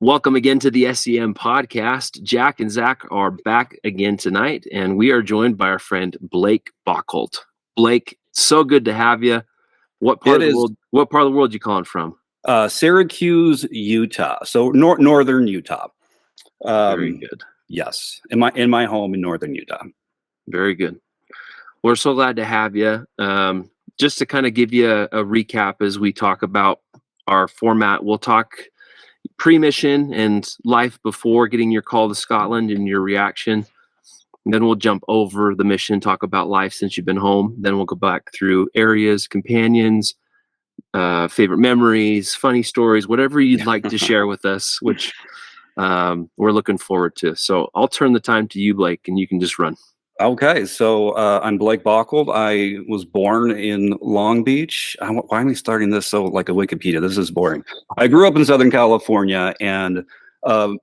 Welcome again to the S.E.M podcast. Jack and Zach are back again tonight, and we are joined by our friend Blake Bockholt. Blake, so good to have you. What part It of the is world? What part of the world you calling from? Syracuse, Utah. So northern Utah. Very good. Yes, in my home in northern Utah. Very good. We're so glad to have you. Just to kind of give you a recap as we talk about our format, we'll talk pre-mission and life before getting your call to Scotland and your reaction. And then we'll jump over the mission, talk about life since you've been home. Then we'll go back through areas, companions, favorite memories, funny stories, whatever you'd like to share with us, which we're looking forward to. So I'll turn the time to you, Blake, and you can just run. Okay, so I'm Blake Bockholt. I was born in Long Beach. Why am I starting this so like a Wikipedia? This is boring. I grew up in Southern California, and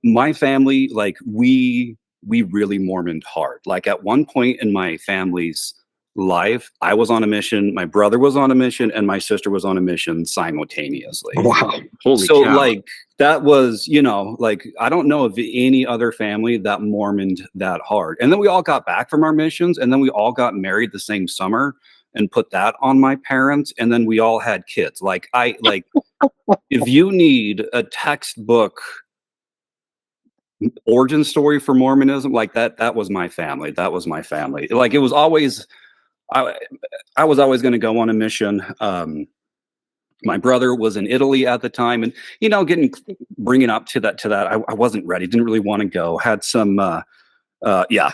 my family, like we really Mormoned hard. Like at one point in my family's life, I was on a mission, my brother was on a mission, and my sister was on a mission simultaneously. Wow. Holy So cow. like that was, like I don't know of any other family that Mormoned that hard. And then we all got back from our missions, and then we all got married the same summer and put that on my parents, and then we all had kids. Like if you need a textbook origin story for Mormonism, like that was my family. That was my family. Like it was always I was always going to go on a mission. My brother was in Italy at the time, and bringing up to that, I wasn't ready. Didn't really want to go. Had some, yeah,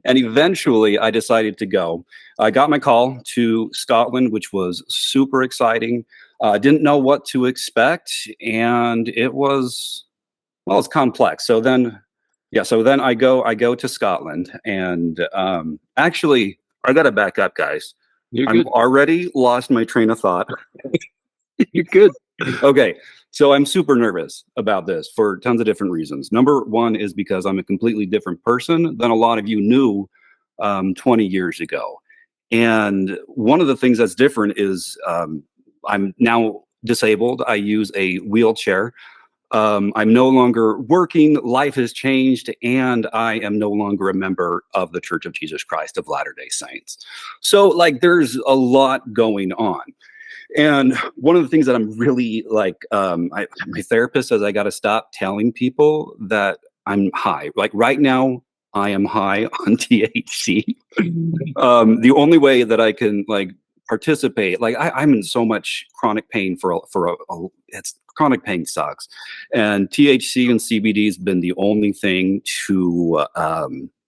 and eventually I decided to go. I got my call to Scotland, which was super exciting. Didn't know what to expect, and it was it's complex. So then, I go to Scotland, and actually, I got to back up, guys. You're I'm good. already lost my train of thought. You're good. Okay, so I'm super nervous about this for tons of different reasons. Number one is because I'm a completely different person than a lot of you knew 20 years ago. And one of the things that's different is I'm now disabled. I use a wheelchair. I'm no longer working. Life has changed, and I am no longer a member of the Church of Jesus Christ of Latter-day Saints. So, like, there's a lot going on. And one of the things that I'm really like, my therapist says I got to stop telling people that I'm high. Like right now, I am high on THC. The only way that I can like participate, like I'm in so much chronic pain it's chronic pain sucks, and THC and CBD has been the only thing to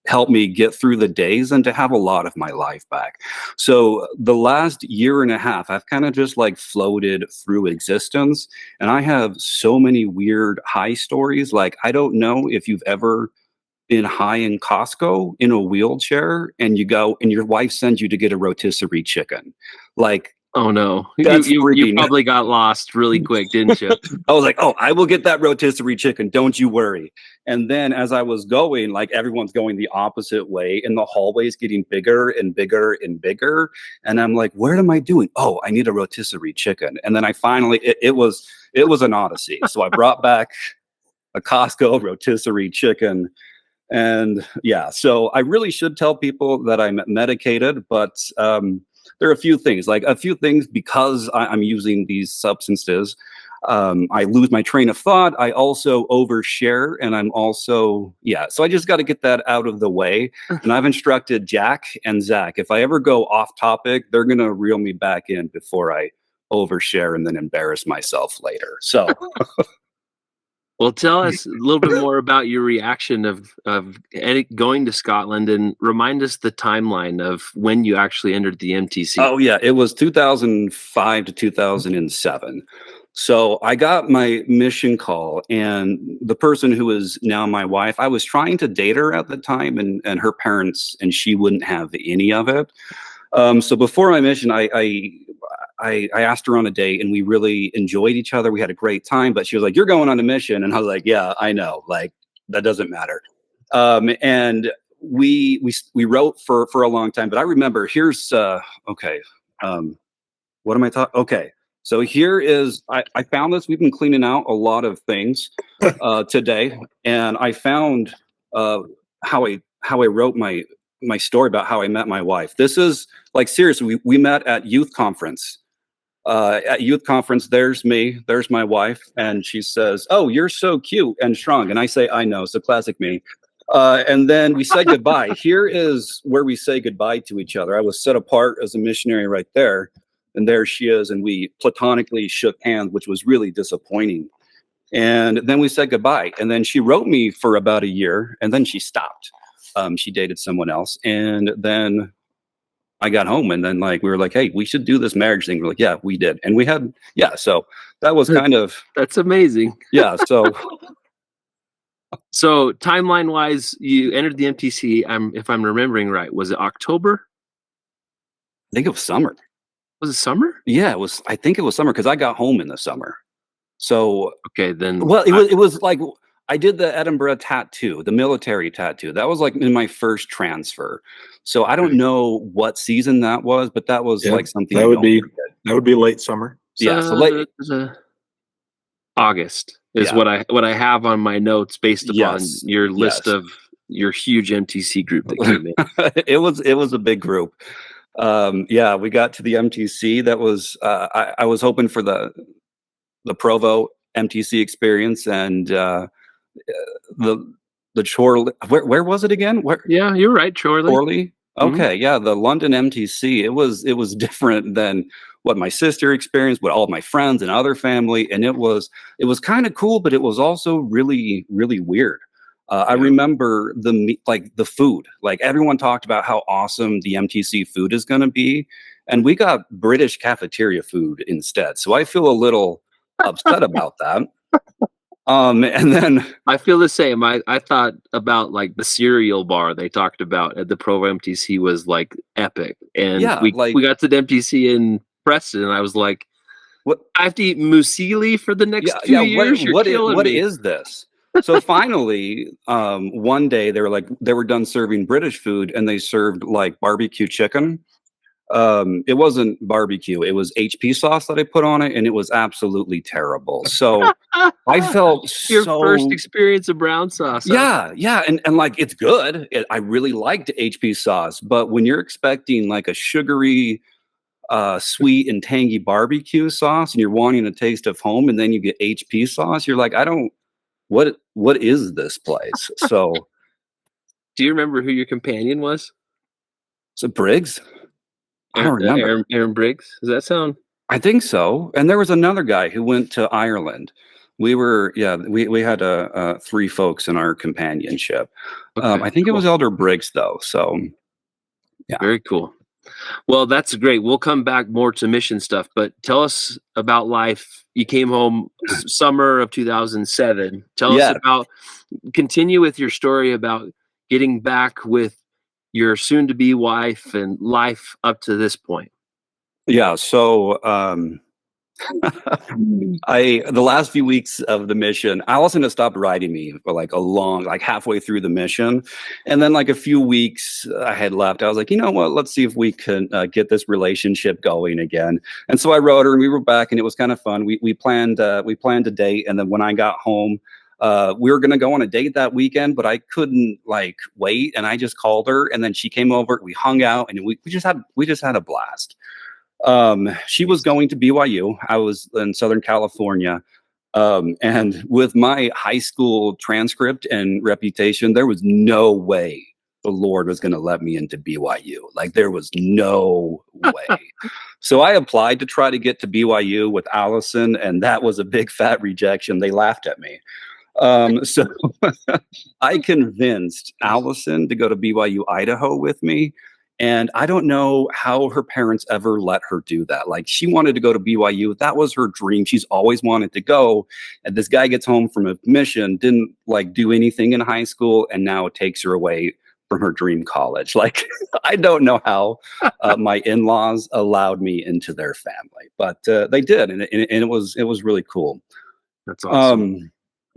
help me get through the days and to have a lot of my life back. So the last year and a half, I've kind of just like floated through existence, and I have so many weird high stories. Like I don't know if you've ever been high in Costco in a wheelchair and you go and your wife sends you to get a rotisserie chicken. Like Oh no. that's You freaking probably got lost really quick, didn't you? I was like, oh, I will get that rotisserie chicken. Don't you worry. And then as I was going, like everyone's going the opposite way and the hallway's getting bigger and bigger and bigger. And I'm like, what am I doing? Oh, I need a rotisserie chicken. And then I finally, it was an odyssey. So I brought back a Costco rotisserie chicken. And yeah, so I really should tell people that I'm medicated, but there are a few things because I'm using these substances. I lose my train of thought. I also overshare, and I'm also, so I just got to get that out of the way. And I've instructed Jack and Zach, if I ever go off topic, they're going to reel me back in before I overshare and then embarrass myself later. So. Well, tell us a little bit more about your reaction of going to Scotland, and remind us the timeline of when you actually entered the MTC. Oh yeah, it was 2005 to 2007. So I got my mission call, and the person who is now my wife, I was trying to date her at the time, and her parents, and she wouldn't have any of it. So before my mission, I asked her on a date, and we really enjoyed each other. We had a great time, but she was like, "You're going on a mission," and I was like, "Yeah, I know. Like that doesn't matter." And we wrote for a long time. But I remember here's okay. What am I talking? Okay, So here is, I found this. We've been cleaning out a lot of things today, and I found how I wrote my story about how I met my wife. This is like, seriously, we met at youth conference. At youth conference, there's me, there's my wife, and she says, "Oh, you're so cute and strong." And I say, "I know," so classic me. And then we said goodbye. Here is where we say goodbye to each other. I was set apart as a missionary right there, and there she is, and we platonically shook hands, which was really disappointing. And then we said goodbye. And then she wrote me for about a year, and then she stopped. She dated someone else, and then I got home, and then like we were like, "Hey, we should do this marriage thing." We're like, "Yeah, we did," and we had, yeah. So that was kind of, That's amazing. yeah. So So timeline wise, you entered the MTC. If I'm remembering right, was it October? I think it was summer. Was it summer? Yeah, it was. I think it was summer because I got home in the summer. So Okay, then. well, it was like I did the Edinburgh tattoo, the military tattoo. That was like in my first transfer. So I don't know what season that was, but that was Yeah, like something that I would don't be forget. that would be late summer. Yeah, so late. August is Yeah. what I have on my notes based upon Yes, your list yes. of your huge MTC group that came in. It was a big group. Yeah, we got to the MTC. That was I was hoping for the Provo MTC experience, and the Chorley. Where was it again? Where? Yeah, you're right, Chorley. Chorley? Mhm. Okay, yeah, the London MTC. It was different than what my sister experienced, what all of my friends and other family, and it was kind of cool, but it was also really really weird. I Yeah. remember like the food. Like everyone talked about how awesome the MTC food is going to be, and we got British cafeteria food instead. So I feel a little upset about that. And then I feel the same. I thought about like the cereal bar they talked about at the Provo MTC was like epic, and yeah, like we got to the MTC in Preston, and I was like, what? I have to eat muesli for the next Yeah, 2 yeah. years. You're killing What me. is this? So finally, one day they were like they were done serving British food, and they served like barbecue chicken. It wasn't barbecue; it was HP sauce that I put on it, and it was absolutely terrible. So I felt Your first so. experience of brown sauce. Huh? Yeah, yeah, and like it's good. I really liked HP sauce, but when you're expecting like a sugary, sweet and tangy barbecue sauce, and you're wanting a taste of home, and then you get HP sauce, you're like, I don't. What is this place? So, Do you remember who your companion was? so Briggs. I don't remember. Aaron Briggs. Does that sound? I think so. And there was another guy who went to Ireland. We were, yeah, we had three folks in our companionship. Okay, I think it cool. was Elder Briggs though. So yeah. Very cool. Well, that's great. We'll come back more to mission stuff, but tell us about life. You came home summer of 2007. Tell us Yeah. about, continue with your story about getting back with your soon to be wife and life up to this point. Yeah. So the last few weeks of the mission, Allison has stopped riding me for like like halfway through the mission. And then like a few weeks I had left, I was like, you know what, let's see if we can get this relationship going again. And so I rode her and we were back, and it was kind of fun. We planned a date. And then when I got home, we were going to go on a date that weekend, but I couldn't like wait. And I just called her, and then she came over, we hung out, and we just had a blast. She was going to BYU. I was in Southern California. And with my high school transcript and reputation, there was no way the Lord was going to let me into BYU. Like there was no way. So I applied to try to get to BYU with Allison, and that was a big fat rejection. They laughed at me. So I convinced Allison to go to BYU Idaho with me. And I don't know how her parents ever let her do that. Like she wanted to go to BYU. That was her dream. She's always wanted to go. And this guy gets home from a mission, didn't like do anything in high school, and now it takes her away from her dream college. Like I don't know how my in-laws allowed me into their family, but they did, and it was really cool. That's awesome.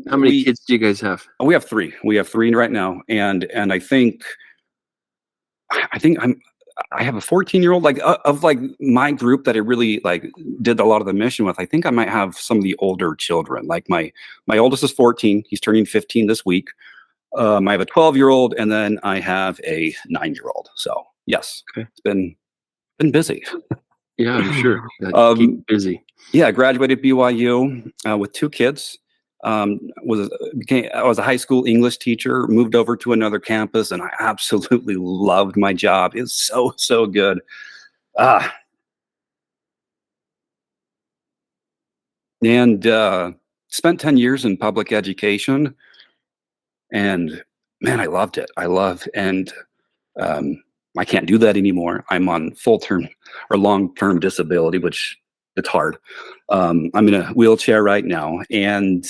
How many kids do you guys have? We have three. We have three right now, and I think I have a 14-year-old, like of like my group that I really like did a lot of the mission with. I think I might have some of the older children. Like my oldest is 14. He's turning 15 this week. I have a 12-year-old, and then I have a 9-year-old. So yes, Okay. it's been busy. Yeah, I'm sure. Keep Um, busy. yeah, I graduated BYU with 2 kids. I was a high school English teacher. Moved over to another campus, and I absolutely loved my job. It's so good. Ah, and spent 10 years in public education, and man, I loved it. I love and um, I can't do that anymore. I'm on full term or long term disability, which it's hard. I'm in a wheelchair right now, and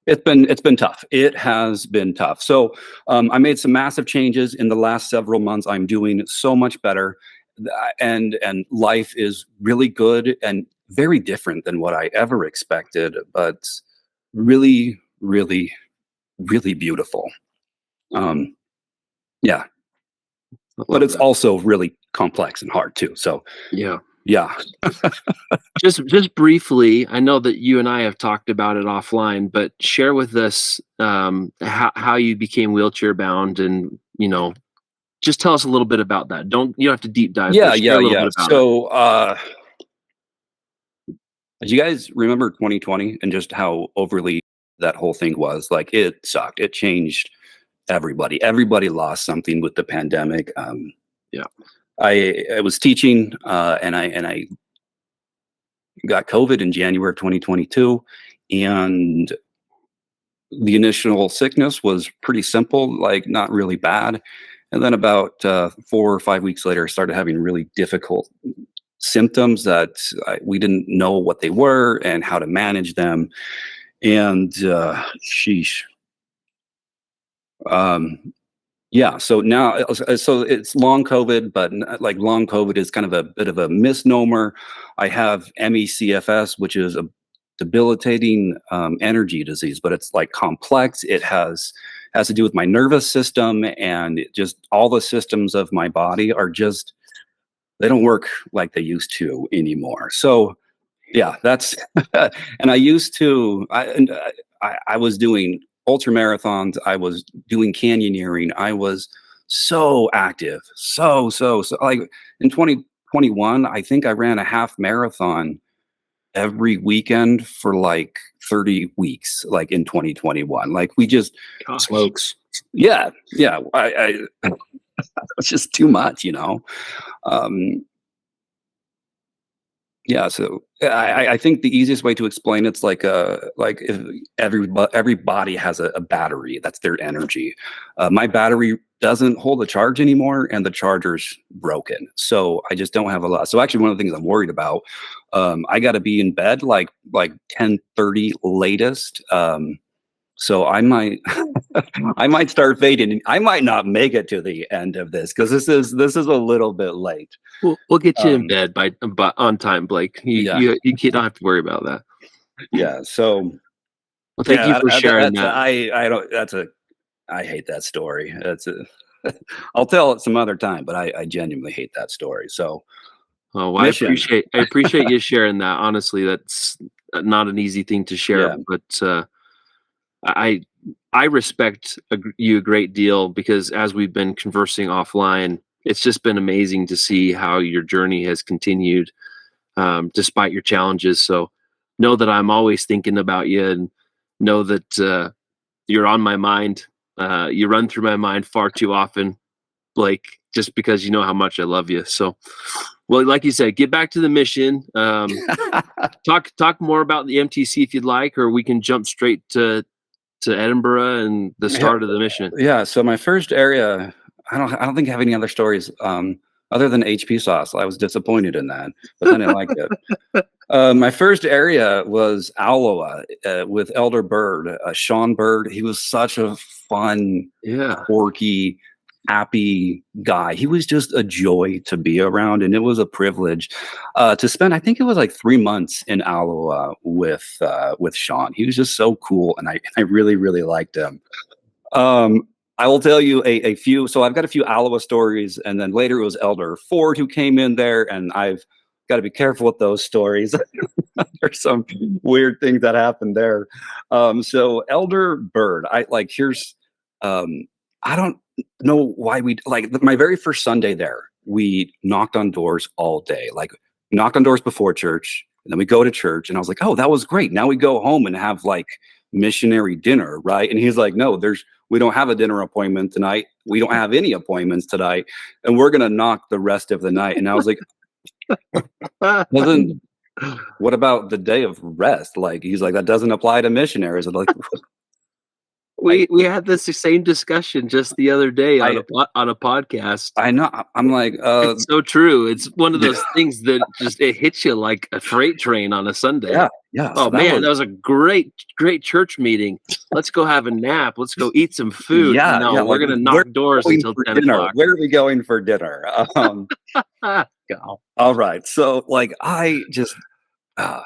it's been tough. It has been tough. So I made some massive changes in the last several months. I'm doing so much better, and life is really good and very different than what I ever expected, but really, really, really beautiful. Um, yeah, I but love it's that. also really complex and hard too. So Yeah. yeah, Just briefly, I know that you and I have talked about it offline, but share with us how you became wheelchair bound, and just tell us a little bit about that. You don't have to deep dive, yeah, but share yeah, a little yeah. bit about it. So do you guys remember 2020 and just how overly that whole thing was? Like it sucked. It changed everybody. Everybody lost something with the pandemic. Yeah. I was teaching, and I got COVID in January of 2022, and the initial sickness was pretty simple, like not really bad. And then about 4 or 5 weeks later, I started having really difficult symptoms that we didn't know what they were and how to manage them. And sheesh. Um, yeah. So now, so it's long COVID, but like long COVID is kind of a bit of a misnomer. I have MECFS, which is a debilitating energy disease, but it's like complex. It has to do with my nervous system, and just all the systems of my body are just they don't work like they used to anymore. So yeah, that's and I used to I was doing ultra marathons, I was doing canyoneering, I was so active, so like in 2021, I think I ran a half marathon every weekend for like 30 weeks, like in 2021. Like we just Gosh. Smokes. yeah, I it's just too much. Um Yeah, so I think the easiest way to explain it's like if every body has a battery, that's their energy. My battery doesn't hold a charge anymore, and the charger's broken, so I just don't have a lot. So actually, one of the things I'm worried about, I got to be in bed like 10:30 latest. So I might I might start fading. I might not make it to the end of this because this is a little bit late. We'll get you in Um, bed by on time, Blake. You yeah, you don't have to worry about that. yeah. So Well, thank you yeah, for sharing that's that. I don't that's a I hate that story. That's a I'll tell it some other time, but I genuinely hate that story. So Oh, well, mission, I appreciate you sharing that. Honestly, that's not an easy thing to share, yeah, but I I respect you a great deal because as we've been conversing offline, it's just been amazing to see how your journey has continued despite your challenges. So know that I'm always thinking about you, and know that you're on my mind. You run through my mind far too often, Blake, just because you know how much I love you. So, well, like you said, get back to the mission. Talk more about the MTC if you'd like, or we can jump straight to Edinburgh and the yeah, start of the mission. yeah. So my first area, I don't think I have any other stories other than HP sauce. I was disappointed in that, but then I liked it. My first area was Alloa with Elder Bird, Sean Bird. He was such a fun, Yeah. quirky, happy guy. He was just a joy to be around, and it was a privilege to spend. I think it was like 3 months in Alloa with Sean. He was just so cool, and I really really liked him. Um, I will tell you a few. So I've got a few Iowa stories, and then later it was Elder Ford who came in there, and I've got to be careful with those stories. There's some weird things that happened there. So Elder Bird, I don't know why we like my very first Sunday there. We knocked on doors all day, like knock on doors before church, and then we go to church. And I was like, oh, that was great. Now we go home and have like missionary dinner, right? And he's like, no, we don't have a dinner appointment tonight. We don't have any appointments tonight, and we're gonna knock the rest of the night. And I was like, well, then what about the day of rest? Like he's like, that doesn't apply to missionaries. I'm like, we had this same discussion just the other day on a podcast. I know. I'm like, it's so true. It's one of those things that just it hits you like a freight train on a Sunday. Yeah. Oh man, that was a great church meeting. Let's go have a nap. Let's go eat some food. No, we're gonna knock doors until 10 o'clock. Where are we going for dinner? All right. So like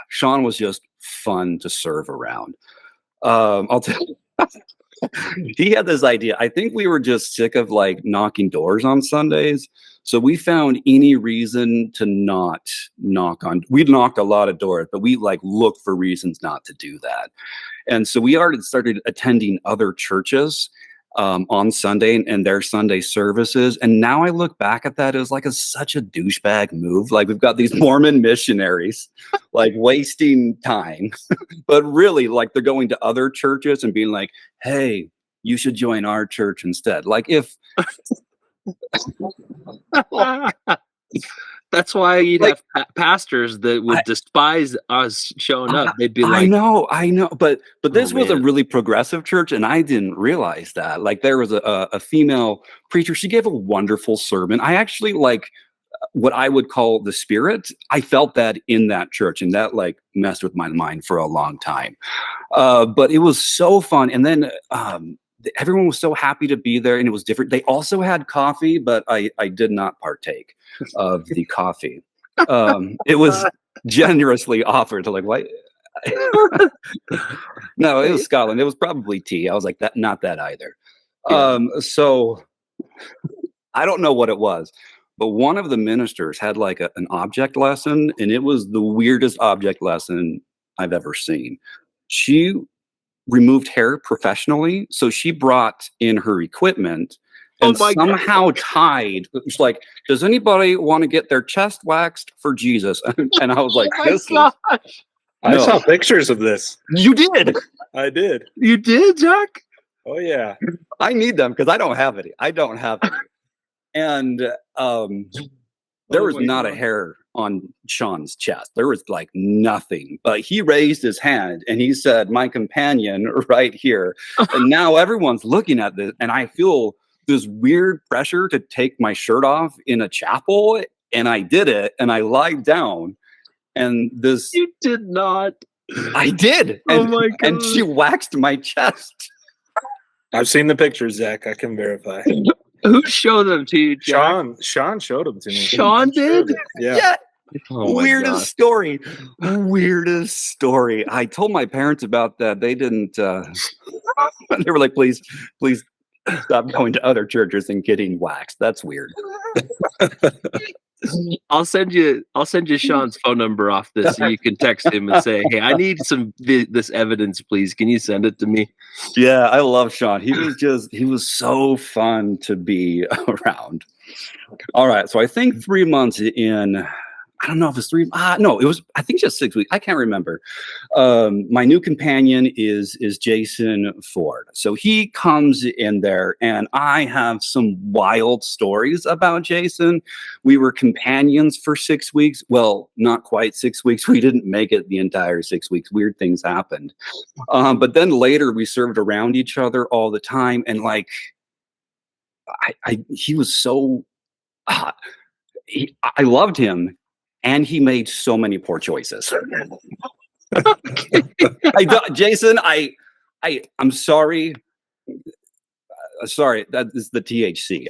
Sean was just fun to serve around. I'll tell you. He had this idea. I think we were just sick of like knocking doors on Sundays. So we found any reason to not knock on. We'd knocked a lot of doors, but we like looked for reasons not to do that. And so we started attending other churches on Sunday and their Sunday services. And now I look back at that as like such a douchebag move. Like we've got these Mormon missionaries like wasting time, but really like they're going to other churches and being like, hey, you should join our church instead. Like if that's why you'd have pastors that would despise us showing up. They'd be like, I know. But this was a really progressive church, and I didn't realize that. Like there was a female preacher. She gave a wonderful sermon. I actually like what I would call the spirit. I felt that in that church, and that like messed with my mind for a long time. But it was so fun. And then everyone was so happy to be there, and it was different. They also had coffee, but I did not partake of the coffee. It was generously offered to like, what? No, it was Scotland. It was probably tea. I was like, that, not that either. So I don't know what it was, but one of the ministers had like an object lesson, and it was the weirdest object lesson I've ever seen. She removed hair professionally, so she brought in her equipment and somehow tied. It was like, does anybody want to get their chest waxed for Jesus? And I was like, I saw pictures of this. You did? I did. You did, Jack? Oh yeah. I need them because I don't have any. And there was not a hair on Sean's chest. There was like nothing, but he raised his hand and he said, my companion right here. And now everyone's looking at this, and I feel this weird pressure to take my shirt off in a chapel. And I did it, and I lied down, and this. You did not. I did. Oh my God. And she waxed my chest. I've seen the pictures, Zach. I can verify. Who showed them to you, Jack? Sean showed them to me. Sean did? Yeah. Oh Weirdest story. I told my parents about that. They didn't. They were like, please stop going to other churches and getting waxed. That's weird. I'll send you Sean's phone number off this so you can text him and say, hey, I need this evidence, please. Can you send it to me? Yeah, I love Sean. He was so fun to be around. All right. So I think 3 months in, I don't know if it's no, it was, I think just 6 weeks. I can't remember. My new companion is Jason Ford. So he comes in there, and I have some wild stories about Jason. We were companions for 6 weeks. Well, not quite 6 weeks. We didn't make it the entire 6 weeks. Weird things happened. But then later we served around each other all the time. And like, he was so, I loved him. And he made so many poor choices. Jason, I'm sorry. Sorry, that is the THC.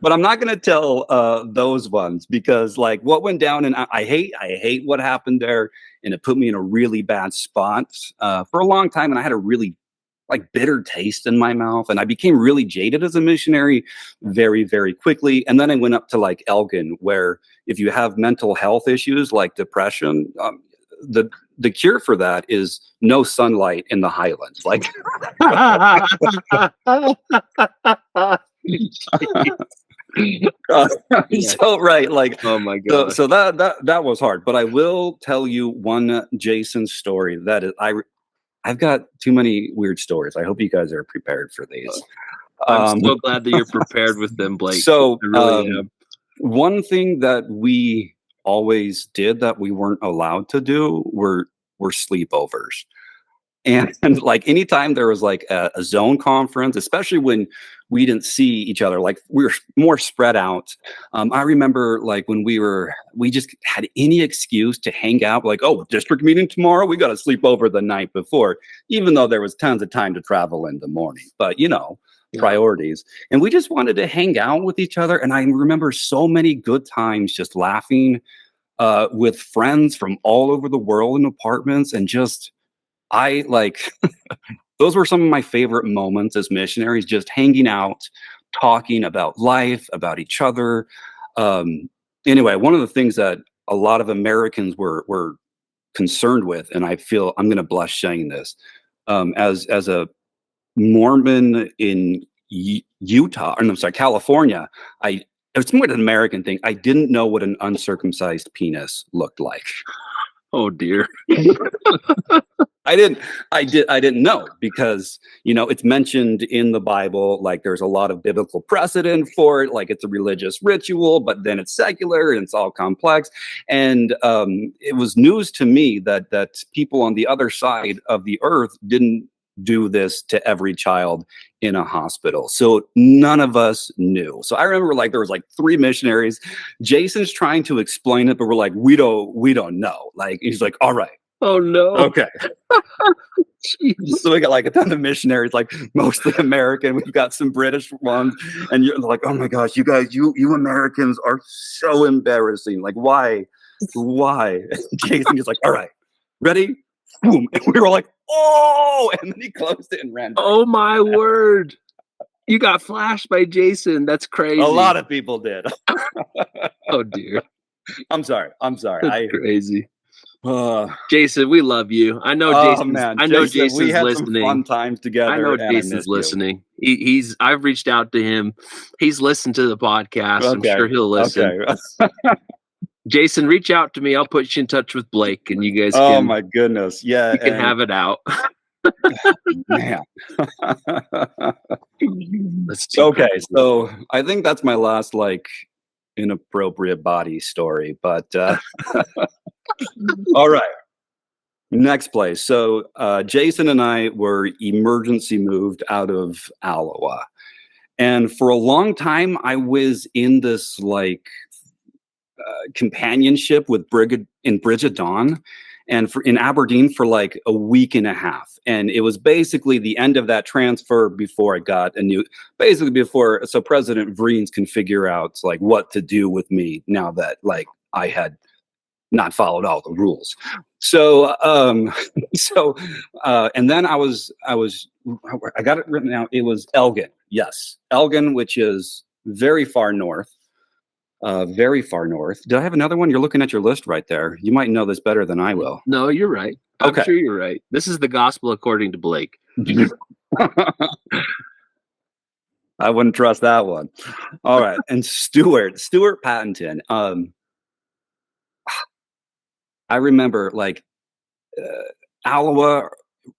But I'm not going to tell those ones, because like what went down, and I hate what happened there, and it put me in a really bad spot for a long time, and I had a really like bitter taste in my mouth, and I became really jaded as a missionary very, very quickly. And then I went up to like Elgin, where if you have mental health issues like depression, the cure for that is no sunlight in the highlands. Like, so right, like, Oh my god. so that was hard. But I will tell you one Jason story that is I've got too many weird stories. I hope you guys are prepared for these. I'm so glad that you're prepared with them, Blake. So I really am. one thing that we always did that we weren't allowed to do were sleepovers. And like anytime there was like a zone conference, especially when we didn't see each other, like we were more spread out. I remember like when we just had any excuse to hang out, like, oh, district meeting tomorrow, we got to sleep over the night before, even though there was tons of time to travel in the morning. But priorities. And we just wanted to hang out with each other. And I remember so many good times just laughing with friends from all over the world in apartments, and just I like those were some of my favorite moments as missionaries, just hanging out, talking about life, about each other. Anyway, one of the things that a lot of Americans were concerned with, and I feel I'm going to blush saying this, as a Mormon in Utah, or I'm sorry, California, it's more an American thing. I didn't know what an uncircumcised penis looked like. Oh dear. I didn't know, because it's mentioned in the Bible, like there's a lot of biblical precedent for it, like it's a religious ritual, but then it's secular and it's all complex. And it was news to me that people on the other side of the earth didn't do this to every child in a hospital. So none of us knew. So I remember like there was like 3 missionaries. Jason's trying to explain it, but we're like, we don't know. Like he's like, all right. Oh no. Okay. So we got like a ton of missionaries, like mostly American. We've got some British ones, and you're like, oh my gosh, you guys, you Americans are so embarrassing. Like, why? Jason is like, all right, ready? Boom. And we were like, oh, and then he closed it and ran back. Oh my word. You got flashed by Jason. That's crazy. A lot of people did. Oh dear. I'm sorry. That's crazy. Jason, we love you. I know Jason's we had listening. some fun times together. I know Jason's listening. I've reached out to him. He's listened to the podcast. Okay. I'm sure he'll listen. Okay. Jason, reach out to me. I'll put you in touch with Blake, and you guys can. Oh my goodness. Yeah. You can have it out. Man. Okay, so I think that's my last like inappropriate body story, but all right. Next place. So Jason and I were emergency moved out of Iowa. And for a long time, I was in this like companionship with Bridget Dawn, and in Aberdeen for like a week and a half. And it was basically the end of that transfer before I got so President Vreens can figure out like what to do with me now that like I had not followed all the rules. So, and then I got it written out. It was Elgin. Yes. Elgin, which is very far north. Very far north. Do I have another one? You're looking at your list right there. You might know this better than I will. No, you're right. I'm sure you're right. This is the gospel according to Blake. I wouldn't trust that one. All right. And Stuart Pattenton. I remember like Iowa,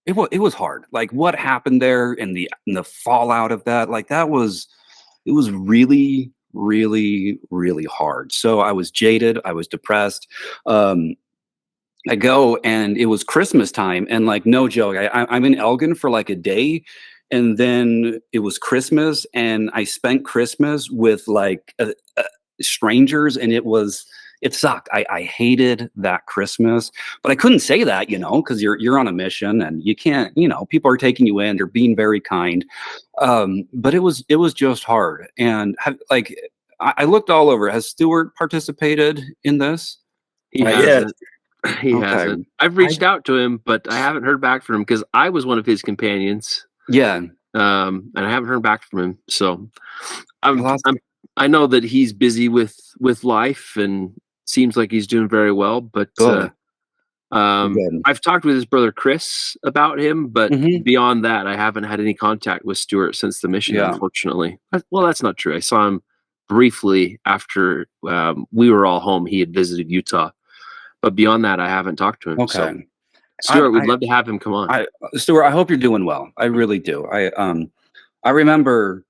it was hard. Like what happened there and the fallout of that, like it was really, really, really hard. So I was jaded. I was depressed. I go and it was Christmas time, and like no joke, I'm in Elgin for like a day, and then it was Christmas, and I spent Christmas with like strangers, and it sucked. I hated that Christmas, but I couldn't say that, because you're on a mission and you can't, people are taking you in, they're being very kind. But it was just hard. And I looked all over. Has Stuart participated in this? He hasn't. He hasn't. I've reached out to him, but I haven't heard back from him because I was one of his companions. Yeah. And I haven't heard back from him. So Well, I know that he's busy with life and seems like he's doing very well. But good. Good. I've talked with his brother Chris about him, but Mhm. beyond that, I haven't had any contact with Stuart since the mission. Yeah. Unfortunately, well, that's not true. I saw him briefly after we were all home. He had visited Utah, but beyond that, I haven't talked to him. So, Okay. Stuart, we'd love to have him come on. Stuart, I hope you're doing well. I really do. I remember,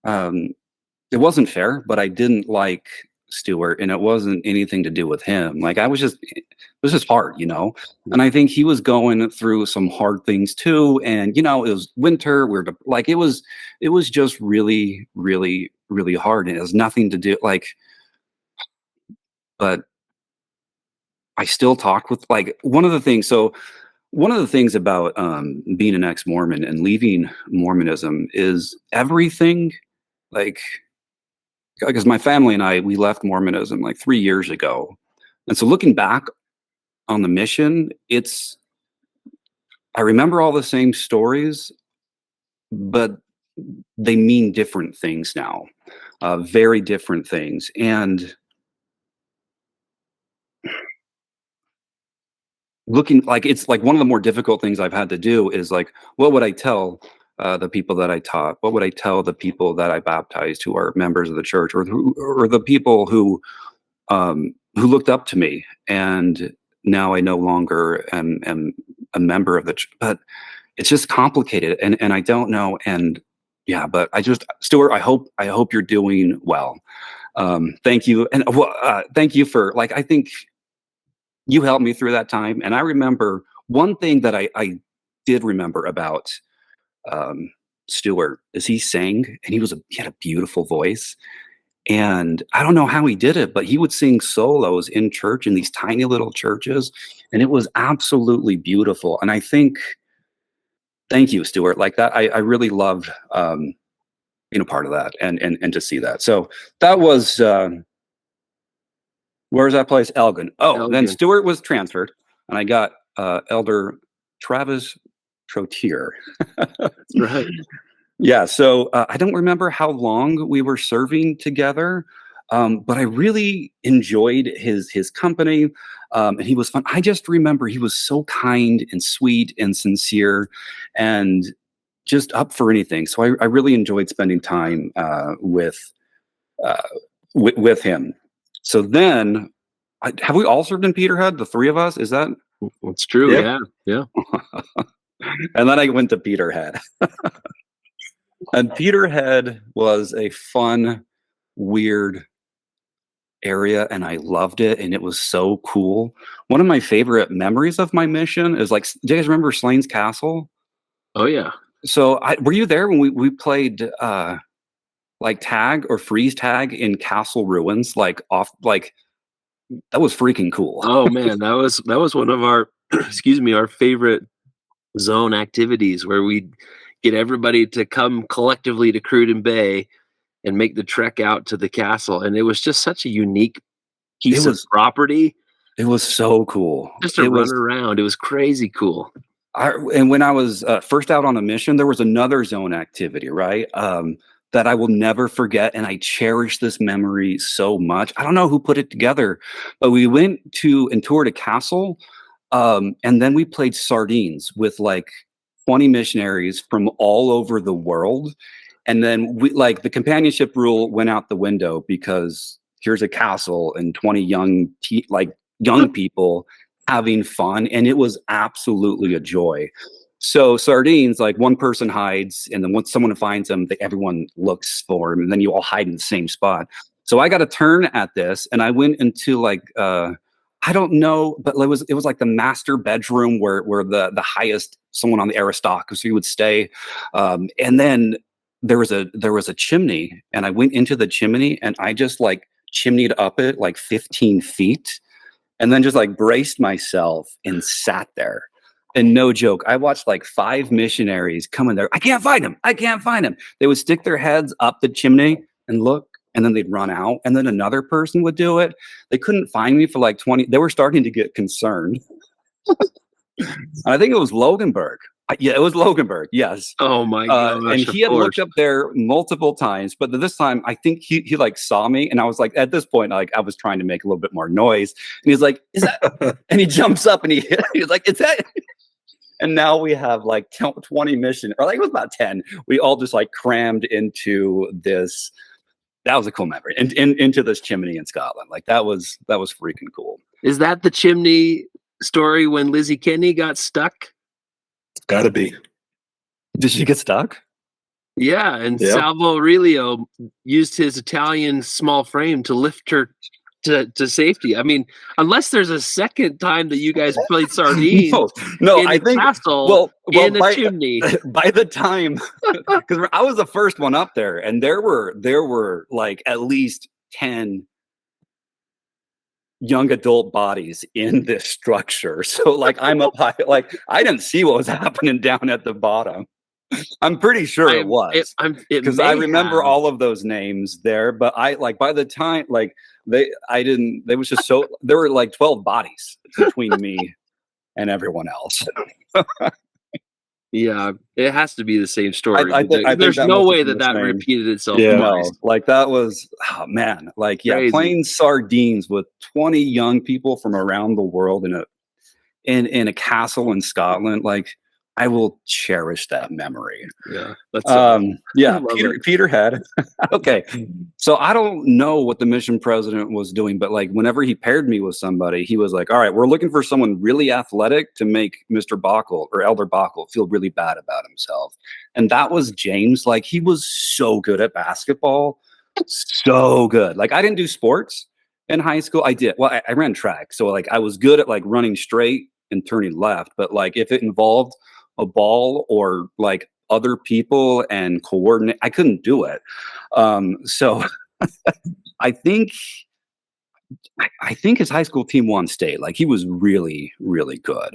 it wasn't fair, but I didn't like Stuart, and it wasn't anything to do with him. Like it was just hard, you know. And I think he was going through some hard things too. And you know, it was winter. Like it was just really, really, really hard. And it has nothing to do but I still talk with like one of the things. So one of the things about being an ex-Mormon and leaving Mormonism is everything like because my family and we left Mormonism like 3 years ago. And so looking back on the mission, I remember all the same stories, but they mean different things now, very different things. And looking like it's like one of the more difficult things I've had to do is like, what would I tell the people that I taught? What would I tell the people that I baptized who are members of the church, or the people who looked up to me? And now I no longer am a member of the church, but it's just complicated, and I don't know. And yeah, but Stuart, I hope you're doing well. Thank you, and thank you for like I think you helped me through that time. And I remember one thing that I did remember about Stuart is he sang, and he had a beautiful voice. And I don't know how he did it, but he would sing solos in church in these tiny little churches, and it was absolutely beautiful. And I think, thank you, Stuart. Like that, I really loved being a part of that and to see that. So that was where's that place? Elgin. Oh, then Elgin. Stuart was transferred, and I got Elder Travis Trotier. That's right. Yeah, so I don't remember how long we were serving together, but I really enjoyed his company, and he was fun. I just remember he was so kind and sweet and sincere, and just up for anything. So I really enjoyed spending time with him. So then, have we all served in Peterhead? The three of us? Is that? That's true. Yeah. Yeah. And then I went to Peterhead. And Peterhead was a fun, weird area, and I loved it, and it was so cool. One of my favorite memories of my mission is like, do you guys remember Slane's Castle? Oh yeah. So were you there when we played like tag or freeze tag in castle ruins? Like that was freaking cool. Oh man, that was one of our our favorite zone activities, where we'd get everybody to come collectively to Cruden Bay and make the trek out to the castle. And it was just such a unique piece of property. It was so cool. Just to run around. It was crazy cool. And when I was first out on a mission, there was another zone activity, right? That I will never forget. And I cherish this memory so much. I don't know who put it together, but we went and toured a castle. And then we played sardines with like 20 missionaries from all over the world. And then the companionship rule went out the window, because here's a castle and 20 young people having fun. And it was absolutely a joy. So sardines, like one person hides, and then once someone finds them, everyone looks for him, and then you all hide in the same spot. So I got a turn at this, and I went into like, I don't know, but it was like the master bedroom where the highest someone on the aristocracy would stay. And then there was a chimney, and I went into the chimney, and I just like chimneyed up it like 15 feet, and then just like braced myself and sat there. And no joke, I watched like 5 missionaries come in there. I can't find him. I can't find him. They would stick their heads up the chimney and look, and then they'd run out. And then another person would do it. They couldn't find me for like 20. They were starting to get concerned. I think it was Loganberg. Yeah, it was Loganberg. Yes. Oh my And gosh, of he had looked course. up there multiple times, but this time I think he like saw me, and I was like, at this point, like I was trying to make a little bit more noise, and he's like, "Is that?" And he jumps up and he's like, "Is that?" And now we have like 20 mission, or like it was about 10. We all just like crammed into this. That was a cool memory, and into this chimney in Scotland. Like that was freaking cool. Is that the chimney story when Lizzie Kenney got stuck? Gotta be. Did she get stuck? Yeah, and Yep. Salvo Aurelio used his Italian small frame to lift her to safety. I mean, unless there's a second time that you guys played sardines No, in I a think castle in a by, chimney. by the time, because I was the first one up there, and there were like at least 10 young adult bodies in this structure. So like I'm up high, like I didn't see what was happening down at the bottom. I'm pretty sure it was, because I remember all of those names there, but I like by the time like they was just so there were like 12 bodies between me and everyone else. Yeah, it has to be the same story. I think There's that no must way have been that the same. repeated itself Yeah. twice. No, like that was, oh man, like yeah, Crazy. playing sardines with 20 young people from around the world in a castle in Scotland, like I will cherish that memory. Yeah, that's yeah, love Peter had okay. So I don't know what the mission president was doing, but like whenever he paired me with somebody, he was like, "All right, we're looking for someone really athletic to make Mr. Bockholt or Elder Bockholt feel really bad about himself." And that was James. Like he was so good at basketball, so good. Like I didn't do sports in high school. I did. Well, I ran track, so like I was good at like running straight and turning left. But like if it involved a ball or like other people and coordinate, I couldn't do it. So I think his high school team won state. Like he was really, really good.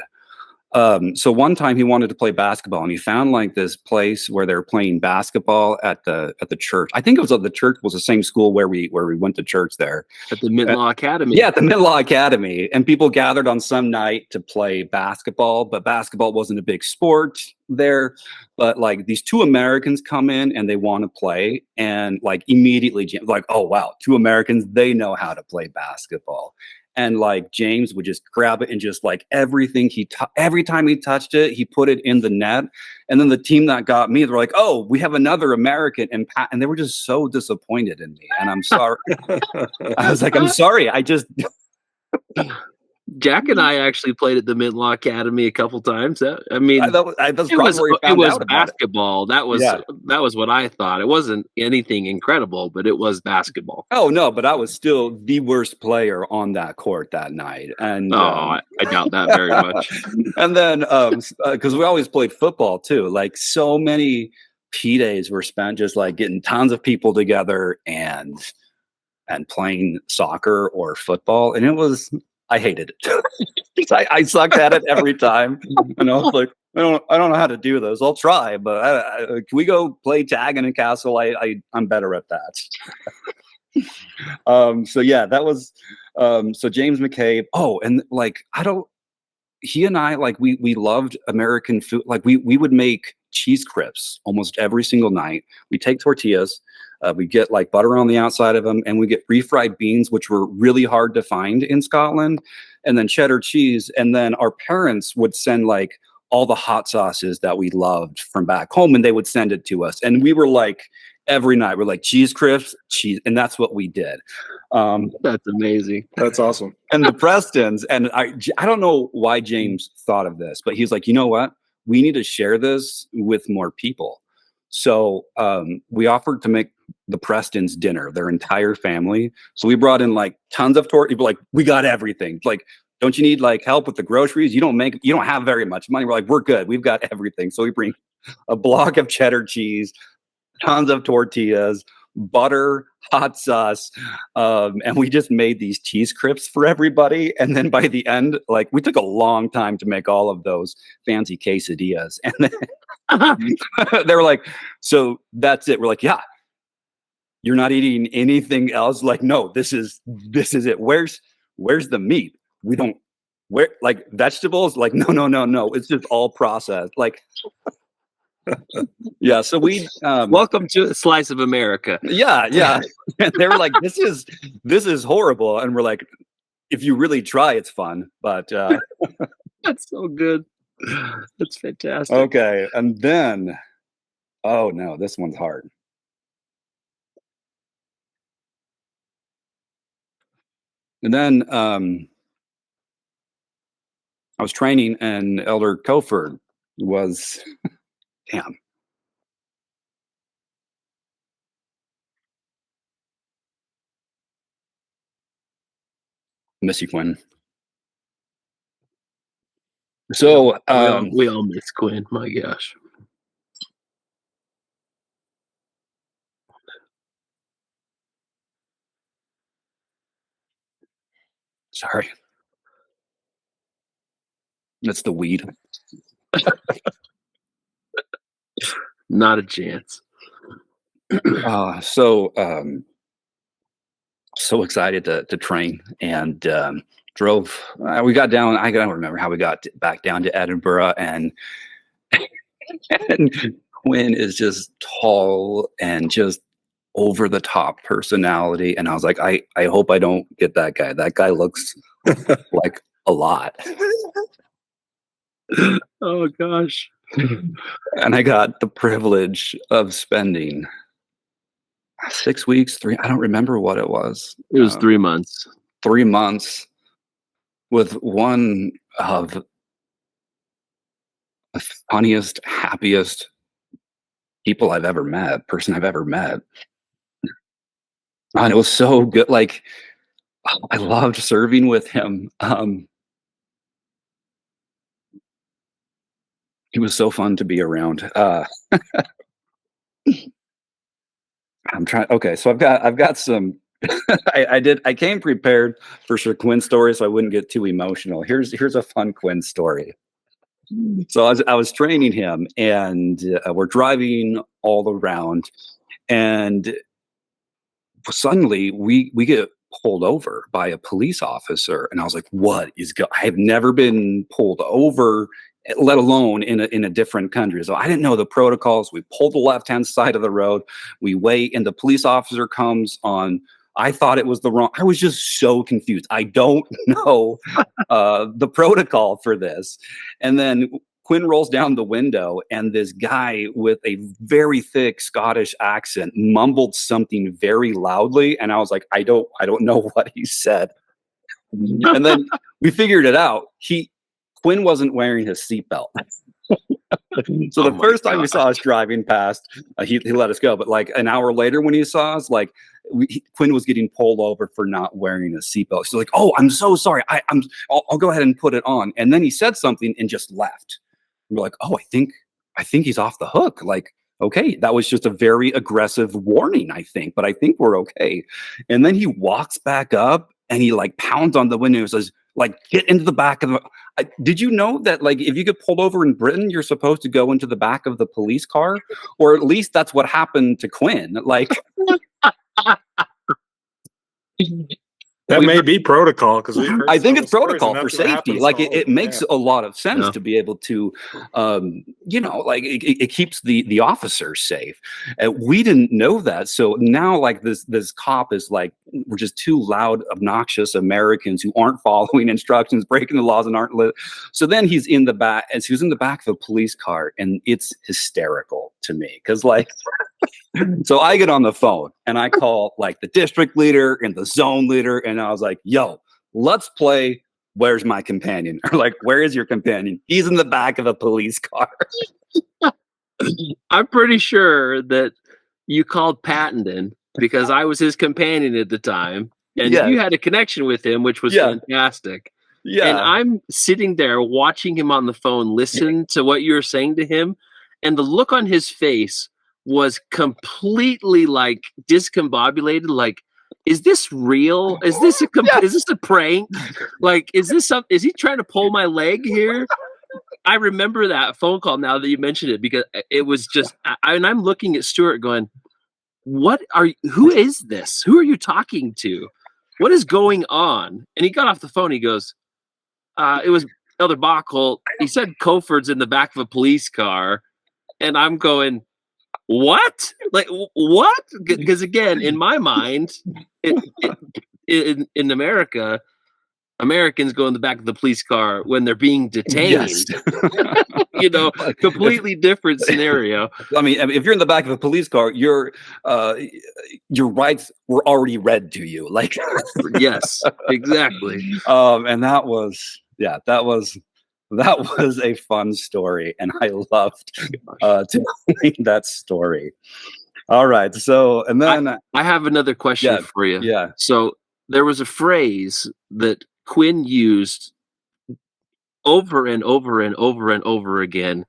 So one time he wanted to play basketball, and he found like this place where they're playing basketball at the church. I think it was the church was the same school where we went to church there. at the Midlaw Academy. Yeah, at the Midlaw Academy. And people gathered on some night to play basketball, but basketball wasn't a big sport there. But like these two Americans come in and they want to play, and like immediately like, oh wow, two Americans, they know how to play basketball. And like James would just grab it and just like everything every time he touched it, he put it in the net. And then the team that got me, they're like, "Oh, we have another American," and they were just so disappointed in me. And I'm sorry. I was like, "I'm sorry. I just." Jack and I actually played at the Midlaw Academy a couple times. I mean, that's probably where he it found was out about it. basketball. That was what I thought. It wasn't anything incredible, but it was basketball. Oh no, but I was still the worst player on that court that night. And I doubt that very much. And then because we always played football too, like so many P days were spent just like getting tons of people together and playing soccer or football, and I hated it. I sucked at it every time, and I was like, I don't know how to do those. I'll try, but can we go play tag in a castle? I'm better at that. So yeah, that was so James McCabe. Oh, and like he and I like we loved American food. Like we would make cheese crisps almost every single night. We take tortillas. We get like butter on the outside of them, and we get refried beans, which were really hard to find in Scotland, and then cheddar cheese. And then our parents would send like all the hot sauces that we loved from back home, and they would send it to us. And we were like, every night, we're like cheese crisps, cheese. And that's what we did. That's amazing. That's awesome. And the Prestons, and I don't know why James thought of this, but he's like, you know what? We need to share this with more people. So we offered to make the Prestons dinner, their entire family. So we brought in like tons of tortillas. Like, we got everything. Like, don't you need like help with the groceries? You don't have very much money. We're like, we're good. We've got everything. So we bring a block of cheddar cheese, tons of tortillas, butter, hot sauce, and we just made these cheese crisps for everybody. And then by the end, like we took a long time to make all of those fancy quesadillas. And then they were like, "So that's it." We're like, "Yeah, you're not eating anything else?" Like, "No, this is it. Where's the meat? We don't Where, like, vegetables? Like, no. It's just all processed. Like, yeah. So we, Welcome to a slice of America. yeah. And they were like, this is horrible. And we're like, if you really try, it's fun. But That's so good. That's fantastic. okay. And then, oh no, this one's hard. And then I was training, and Elder Coford was, damn. Miss you, Quinn. So we all miss Quinn. My gosh. sorry. That's the weed. Not a chance. So excited to train, and drove. We got down. I don't remember how we got back down to Edinburgh, and Quinn is just tall and just over the top personality. And I was like, I hope I don't get that guy. That guy looks like a lot. Oh gosh. And I got the privilege of spending 6 weeks, I don't remember what it was. It was 3 months. 3 months with one of the funniest, happiest person I've ever met. And it was so good. Like, I loved serving with him. He was so fun to be around. I'm trying. Okay, so I've got some. I came prepared for sure Quinn story, so I wouldn't get too emotional. Here's a fun Quinn story. So I was training him, and we're driving all around, and suddenly we get pulled over by a police officer, and I was like, "What is going?" I have never been pulled over, let alone in a different country. So I didn't know the protocols. We pulled the left-hand side of the road. We wait, and the police officer comes on. I thought it was the wrong. I was just so confused. I don't know the protocol for this. And then Quinn rolls down the window, and this guy with a very thick Scottish accent mumbled something very loudly, and I was like, I don't know what he said. And then we figured it out. Quinn wasn't wearing his seatbelt. So the first time he saw us driving past, he let us go. But like an hour later, when he saw us, like Quinn was getting pulled over for not wearing a seatbelt. So like, oh, I'm so sorry. I'll go ahead and put it on. And then he said something and just left. We're like, oh, I think he's off the hook. Like, okay, that was just a very aggressive warning, I think, but I think we're okay. And then he walks back up, and he like pounds on the window and says, like, get into the back of the. Did you know that, like, if you get pulled over in Britain, you're supposed to go into the back of the police car? Or at least that's what happened to Quinn. Like, that may be protocol, because I think it's protocol for safety. Like, it makes a lot of sense Yeah. to be able to, like it keeps the officers safe. We didn't know that, so now like this cop is like, we're just two loud, obnoxious Americans who aren't following instructions, breaking the laws, and aren't. So then he's in the back, and he was in the back of a police car, and it's hysterical to me because like. So I get on the phone and I call like the district leader and the zone leader, and I was like, yo, let's play Where's My Companion? Or like, where is your companion? He's in the back of a police car. I'm pretty sure that you called Pattenden because I was his companion at the time, and you had a connection with him, which was fantastic. Yeah. And I'm sitting there watching him on the phone, listen to what you were saying to him, and the look on his face was completely like discombobulated. Like, is this real? Is this is this a prank? Like, is he trying to pull my leg here? I remember that phone call now that you mentioned it, because it was just, and I'm looking at Stuart going, who is this? Who are you talking to? What is going on? And he got off the phone. He goes, it was Elder Bockholt. He said Coford's in the back of a police car, and I'm going, what? Like what? Because again, in my mind, in America, Americans go in the back of the police car when they're being detained. Yes. Completely different scenario. I mean, if you're in the back of a police car, your rights were already read to you. Like, yes, exactly. And that was a fun story, and I loved telling that story. All right, so and then I have another question for you. Yeah. So there was a phrase that Quinn used over and over and over and over again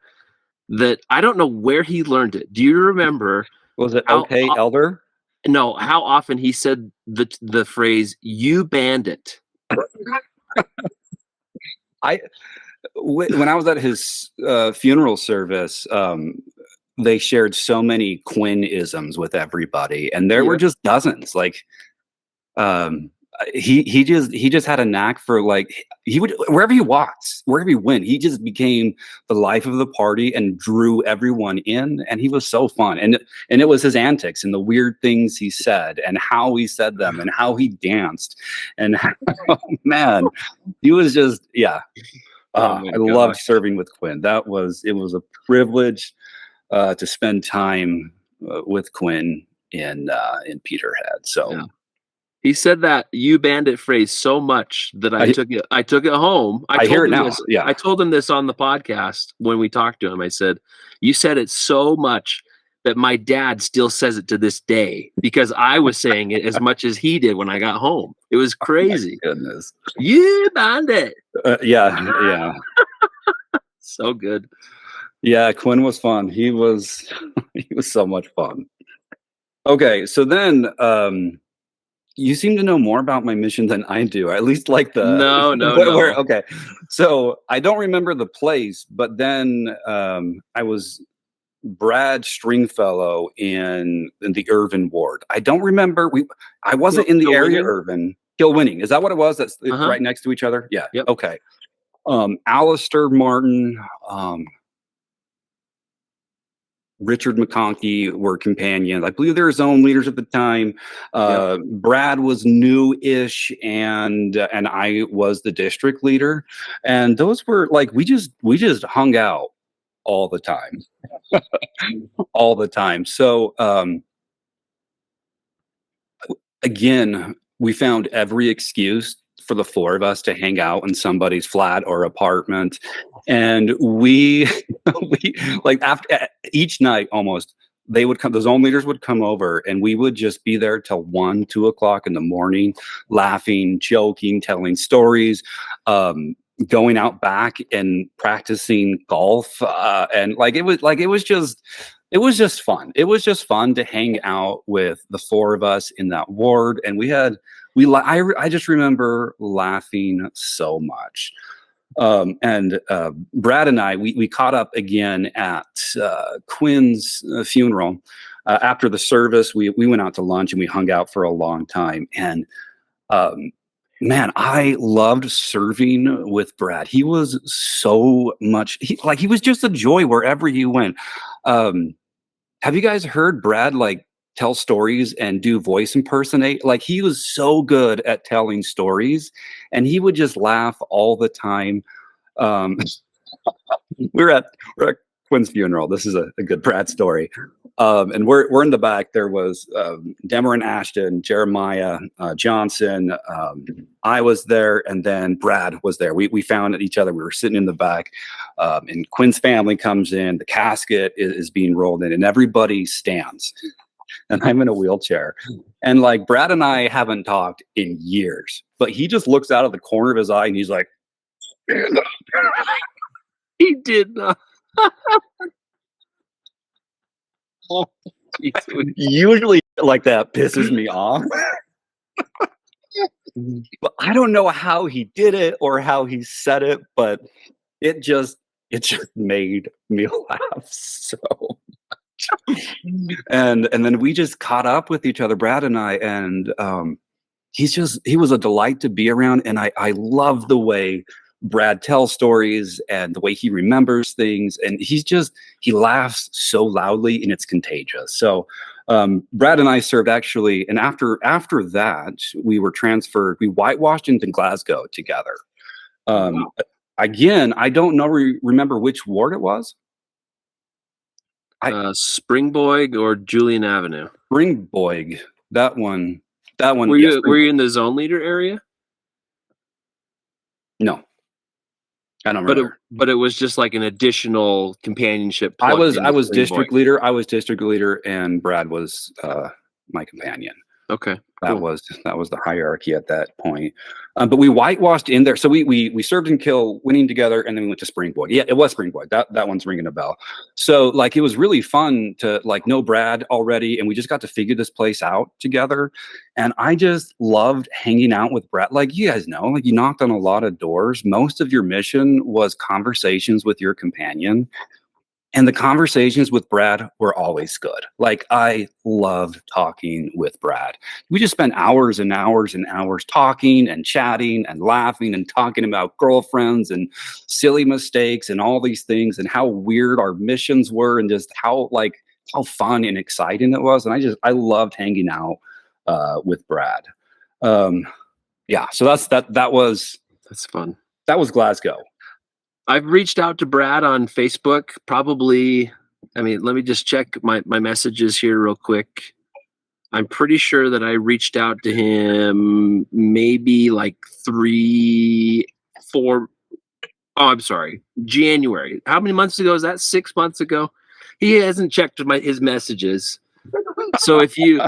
that I don't know where he learned it. Do you remember? Was it okay, Elder? No, how often he said the phrase "you bandit"? When I was at his funeral service, they shared so many Quinn-isms with everybody, and there were just dozens. Like, he just had a knack for, like, he would, wherever he walked, wherever he went, he just became the life of the party and drew everyone in, and he was so fun. And it was his antics and the weird things he said and how he said them and how he danced, and oh man, he was just I loved serving with Quinn. It was a privilege to spend time with Quinn in Peterhead. So. Yeah. He said that "you bandit" phrase so much that I took it home. I hear it now. I told him this on the podcast when we talked to him. I said, "You said it so much that my dad still says it to this day because I was saying it as much as he did when I got home. It was crazy." Oh my goodness. "You bandit." Yeah. So good. Yeah, Quinn was fun. He was so much fun. Okay, so then you seem to know more about my mission than I do. At least like the no. Okay, so I don't remember the place, but then I was Brad Stringfellow in the Irvin ward. I don't remember. I wasn't in the area. Irvin, Kilwinning. Is that what it was? That's right next to each other. Yeah. Yep. Okay. Alistair Martin, Richard McConkey were companions. I believe they were zone leaders at the time. Brad was new-ish, and I was the district leader. And those were like we just hung out all the time, all the time. So again, we found every excuse for the four of us to hang out in somebody's flat or apartment, and we like after each night almost they would come, the zone leaders would come over, and we would just be there till 1, 2 o'clock in the morning, laughing, joking, telling stories, going out back and practicing golf, and it was just fun. It was just fun to hang out with the four of us in that ward, and I just remember laughing so much. And Brad and I, we caught up again at Quinn's funeral. After the service, we went out to lunch and we hung out for a long time. And man, I loved serving with Brad. He was so much, he was just a joy wherever he went. Have you guys heard Brad tell stories and do voice impersonate? He was so good at telling stories, and he would just laugh all the time. We're at Quinn's funeral. This is a good Brad story. And we're in the back. There was Demeron Ashton, Jeremiah Johnson. I was there, and then Brad was there. We found each other. We were sitting in the back, and Quinn's family comes in. The casket is being rolled in, and everybody stands. And I'm in a wheelchair. And Brad and I haven't talked in years, but he just looks out of the corner of his eye and he's like, stand up. He did not. Usually that pisses me off. But I don't know how he did it or how he said it, but it just made me laugh so much. And then we just caught up with each other, Brad and I, and he was a delight to be around. And I love the way Brad tells stories and the way he remembers things, and he laughs so loudly and it's contagious. So Brad and I served actually, and after that we were transferred. We whitewashed into Glasgow together. Again, I don't know remember which ward it was. Springboig or Julian Avenue? Springboig. That one. Were you in the zone leader area? No, I don't remember. But it was just like an additional companionship. I was district leader. I was district leader, and Brad was my companion. Okay, that was the hierarchy at that point. But we whitewashed in there. So we served and kill winning together, and then we went to Springboig. Yeah, it was Springboig. That one's ringing a bell. So like it was really fun to like know Brad already, and we just got to figure this place out together. And I just loved hanging out with Brad. Like you guys know, like you knocked on a lot of doors. Most of your mission was conversations with your companion. And the conversations with Brad were always good. Like I loved talking with Brad. We just spent hours and hours and hours talking and chatting and laughing and talking about girlfriends and silly mistakes and all these things and how weird our missions were and just how fun and exciting it was. And I loved hanging out with Brad. Yeah, so that's fun. That was Glasgow. I've reached out to Brad on Facebook. Probably, let me just check my messages here real quick. I'm pretty sure that I reached out to him maybe like 3, 4. Oh, I'm sorry. January. How many months ago is that? 6 months ago? He hasn't checked his messages. So if you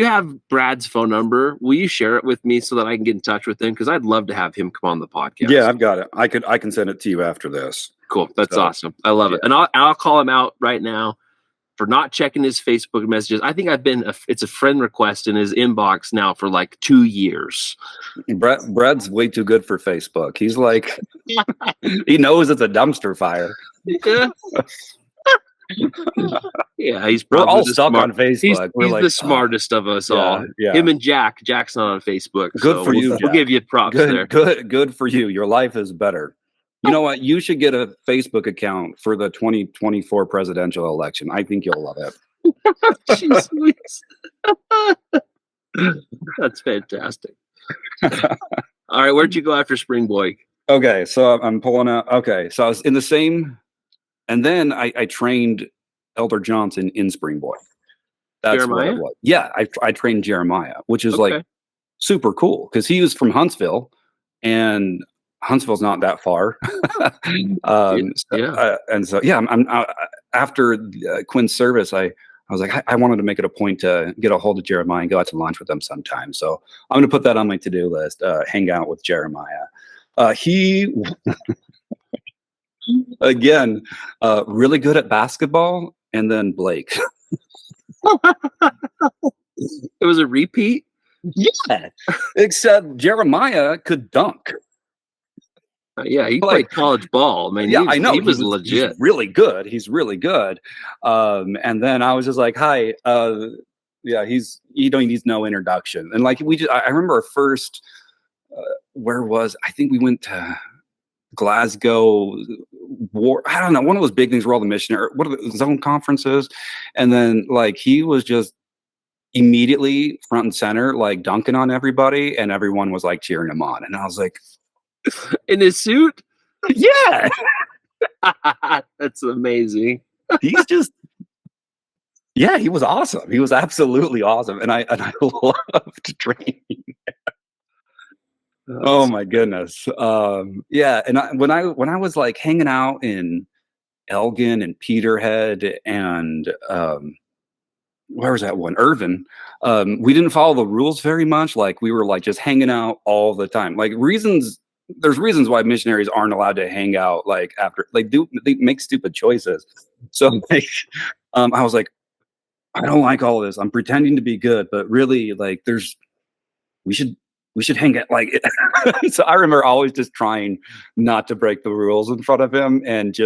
have Brad's phone number, will you share it with me so that I can get in touch with him? Because I'd love to have him come on the podcast. Yeah, I've got it. I can send it to you after this. Cool. That's awesome. I love it. And I'll call him out right now for not checking his Facebook messages. I think it's a friend request in his inbox now for like 2 years. Brad's way too good for Facebook. He's like, he knows it's a dumpster fire. Yeah. Yeah, we're all stuck on Facebook. He's the smartest of us all. Yeah. Him and Jack's not on Facebook. Good for you, Jack. We'll give you props there. Good for you. Your life is better. You know what? You should get a Facebook account for the 2024 presidential election. I think you'll love it. Jeez, that's fantastic. All right, where'd you go after Springboig? Okay, so I'm pulling out. Okay, so I was in the same. And then I trained Elder Johnson in Springboig. That's Jeremiah? what it was. Yeah, I trained Jeremiah, which is like super cool because he was from Huntsville, and Huntsville's not that far. I'm after Quinn's service, I was like, I wanted to make it a point to get a hold of Jeremiah and go out to lunch with him sometime. So I'm going to put that on my to-do list. Hang out with Jeremiah. He. Again, really good at basketball, and then Blake. It was a repeat? Yeah. Except Jeremiah could dunk. Yeah, he played college ball. I know. He was legit. He's really good. He's really good. And then I was just like, hi. He needs no introduction. And like I remember our first I think we went to Glasgow I don't know, one of those big things where all the missionary, what are the zone conferences, and then like he was just immediately front and center, like dunking on everybody, and everyone was like cheering him on, and I was like, in his suit, yeah. That's amazing. He's just, yeah, he was awesome. He was absolutely awesome, and I loved training. Oh my goodness. Yeah. And when I was like hanging out in Elgin and Peterhead and where was that one? Irvin. We didn't follow the rules very much. Like we were like just hanging out all the time. Like there's reasons why missionaries aren't allowed to hang out like after they make stupid choices. So like I was like, I don't like all of this. I'm pretending to be good, but really like we should hang out like it. So I remember always just trying not to break the rules in front of him. And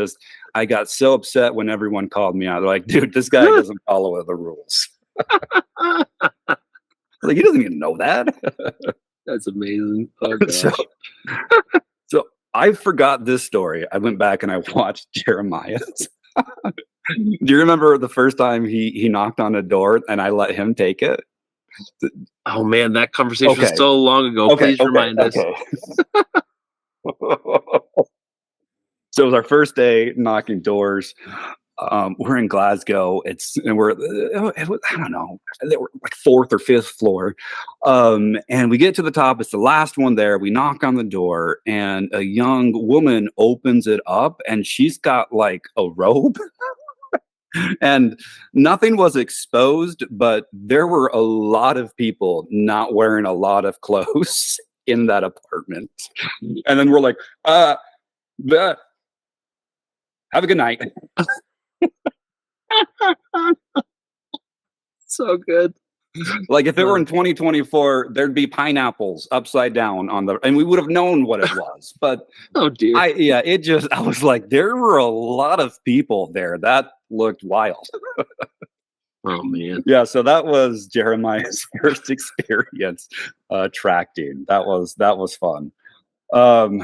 I got so upset when everyone called me out. They're like, dude, this guy doesn't follow the rules. Like, he doesn't even know that. That's amazing. So I forgot this story. I went back and I watched Jeremiah's. Do you remember the first time he knocked on a door and I let him take it? Oh man, that conversation was Okay. so long ago. Okay. Please remind us. Okay. So it was our first day knocking doors. We're in Glasgow. I don't know, they were like fourth or fifth floor. And we get to the top. It's the last one there. We knock on the door, and a young woman opens it up, and she's got like a robe. And nothing was exposed, but there were a lot of people not wearing a lot of clothes in that apartment. And then we're like, bleh, have a good night. So good. Like if it were in 2024, there'd be pineapples upside down and we would have known what it was. But Oh dear. I was like, there were a lot of people there. That looked wild. Oh man. Yeah, so that was Jeremiah's first experience tracting. That was fun. Yeah,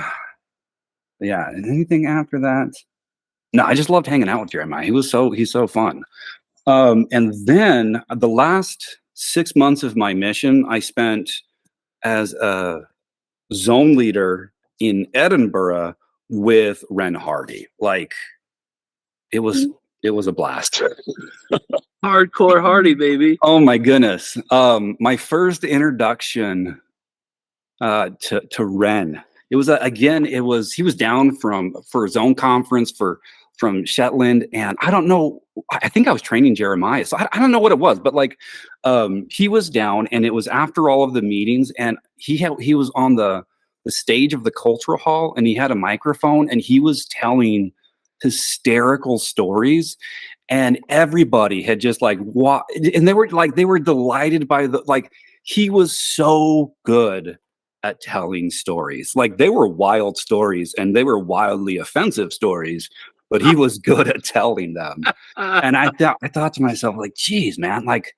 and anything after that? No, I just loved hanging out with Jeremiah. He's so fun. And then the last 6 months of my mission, I spent as a zone leader in Edinburgh with Ren Hardy. Like it was a blast. Hardcore Hardy, baby. Oh my goodness. My first introduction to Ren. It was he was down for a zone conference from Shetland, and I don't know. I think I was training Jeremiah, so I don't know what it was, but like he was down, and it was after all of the meetings, and he was on the stage of the cultural hall, and he had a microphone, and he was telling hysterical stories, and everybody had just like what, and they were delighted by he was so good at telling stories. Like they were wild stories, and they were wildly offensive stories, but he was good at telling them. And I thought to myself, like, geez, man, like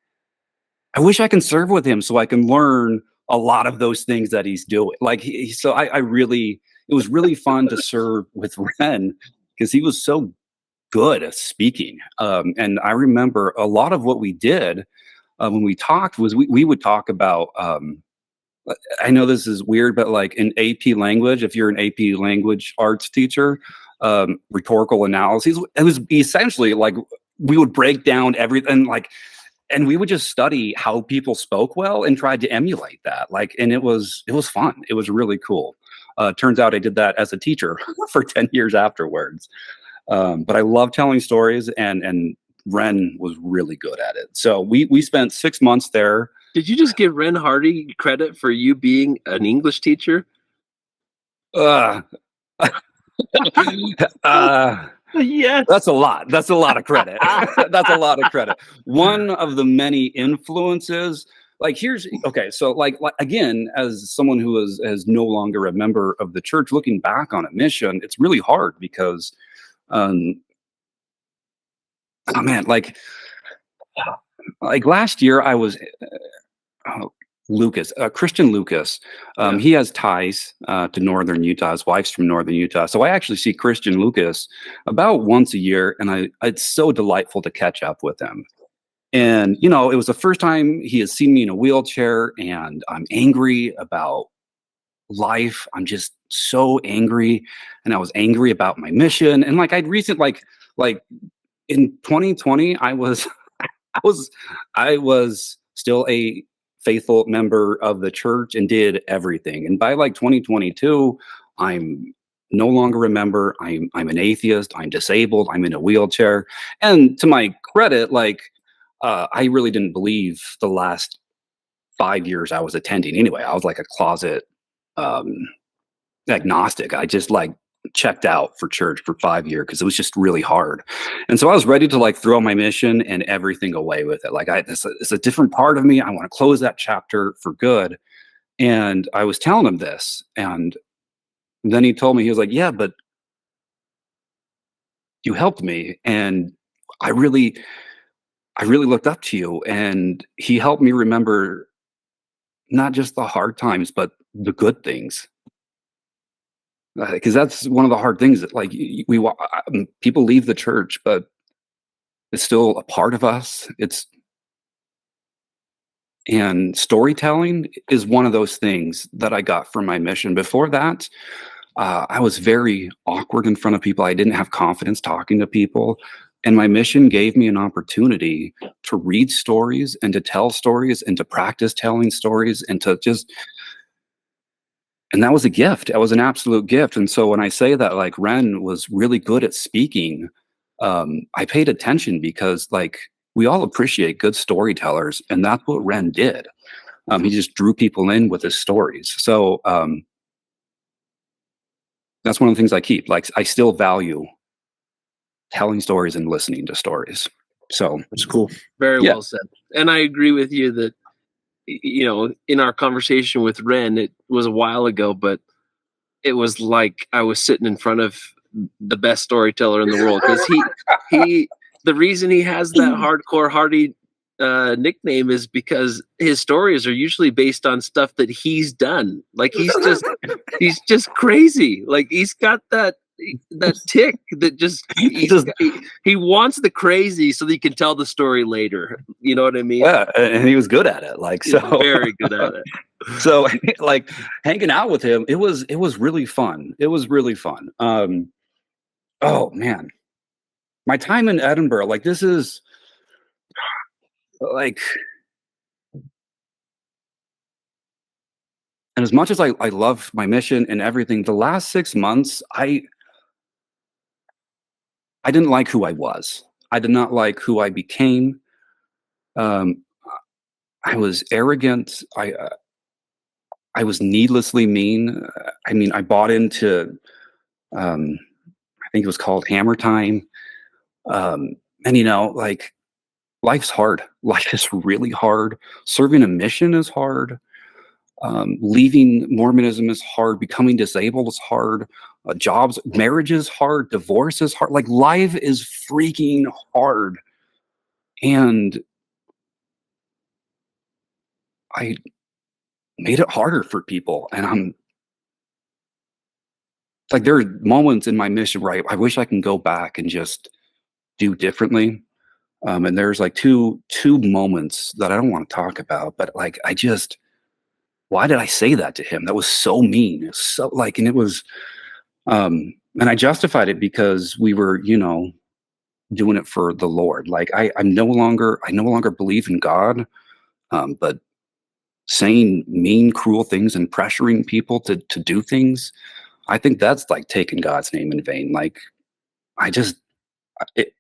I wish I can serve with him so I can learn a lot of those things that he's doing. Like it was really fun to serve with Ren because he was so good at speaking. And I remember a lot of what we did when we talked was we would talk about I know this is weird, but like in AP language, if you're an AP language arts teacher, rhetorical analyses, it was essentially like we would break down everything, like, and we would just study how people spoke well and tried to emulate that. Like, and it was fun. It was really cool. Turns out I did that as a teacher for 10 years afterwards. But I love telling stories, and Ren was really good at it. So we spent 6 months there. Did you just give Ren Hardy credit for you being an English teacher? Uh, Yes. That's a lot. That's a lot of credit. That's a lot of credit. One of the many influences, like so like again, as someone who is no longer a member of the church, looking back on a mission, it's really hard because, oh man, like last year I was Christian Lucas. He has ties to Northern Utah. His wife's from Northern Utah. So I actually see Christian Lucas about once a year, and it's so delightful to catch up with him. And, it was the first time he has seen me in a wheelchair, and I'm angry about life. I'm just so angry. And I was angry about my mission. And like like in 2020, I was still a faithful member of the church and did everything. And by like 2022, I'm no longer a member. I'm an atheist. I'm disabled. I'm in a wheelchair. And to my credit, I really didn't believe the last 5 years I was attending anyway. I was like a closet agnostic. I just checked out for church for 5 years because it was just really hard. And so I was ready to throw my mission and everything away with it. It's a different part of me. I want to close that chapter for good. And I was telling him this, and then he told me, he was like, yeah, but you helped me, and I really looked up to you. And he helped me remember not just the hard times, but the good things. because that's one of the hard things that like people leave the church, but it's still a part of us. And storytelling is one of those things that I got from my mission. Before that, I was very awkward in front of people. I didn't have confidence talking to people. And my mission gave me an opportunity to read stories and to tell stories and to practice telling stories and to just, and that was a gift. That was an absolute gift. And so when I say that, like, Ren was really good at speaking, I paid attention because, like, we all appreciate good storytellers, and that's what Ren did. He just drew people in with his stories. So that's one of the things I keep. Like, I still value telling stories and listening to stories. So It's cool. Very Yeah. well said. And I agree with you that, you know, in our conversation with Ren, it was a while ago, but it was like I was sitting in front of the best storyteller in the world, because the reason he has that hardcore Hardy nickname is because his stories are usually based on stuff that he's done. Like he's just crazy. Like he's got that tick that just he wants the crazy so that he can tell the story later. You know what I mean? Yeah, and he was good at it. Like, He's so very good at it. so like hanging out with him, it was really fun. It was really fun. Oh man, my time in Edinburgh, like, this is like, and as much as I love my mission and everything, the last 6 months, I didn't like who I was. I did not like who I became. Um, I was arrogant. I was needlessly mean. I mean, I bought into, I think it was called Hammer Time. And you know, like, life's hard. Life is really hard. Serving a mission is hard. Leaving Mormonism is hard. Becoming disabled is hard. Jobs, marriage is hard. Divorce is hard. Like, life is freaking hard. And I made it harder for people. And I'm like, there are moments in my mission where I wish I can go back and just do differently. And there's like two moments that I don't want to talk about, but like, why did I say that to him? That was so mean. It was so, like, and it was, and I justified it because we were, you know, doing it for the Lord. Like, I no longer believe in God, but saying mean, cruel things and pressuring people to do things, I think that's like taking God's name in vain. Like, I just, it,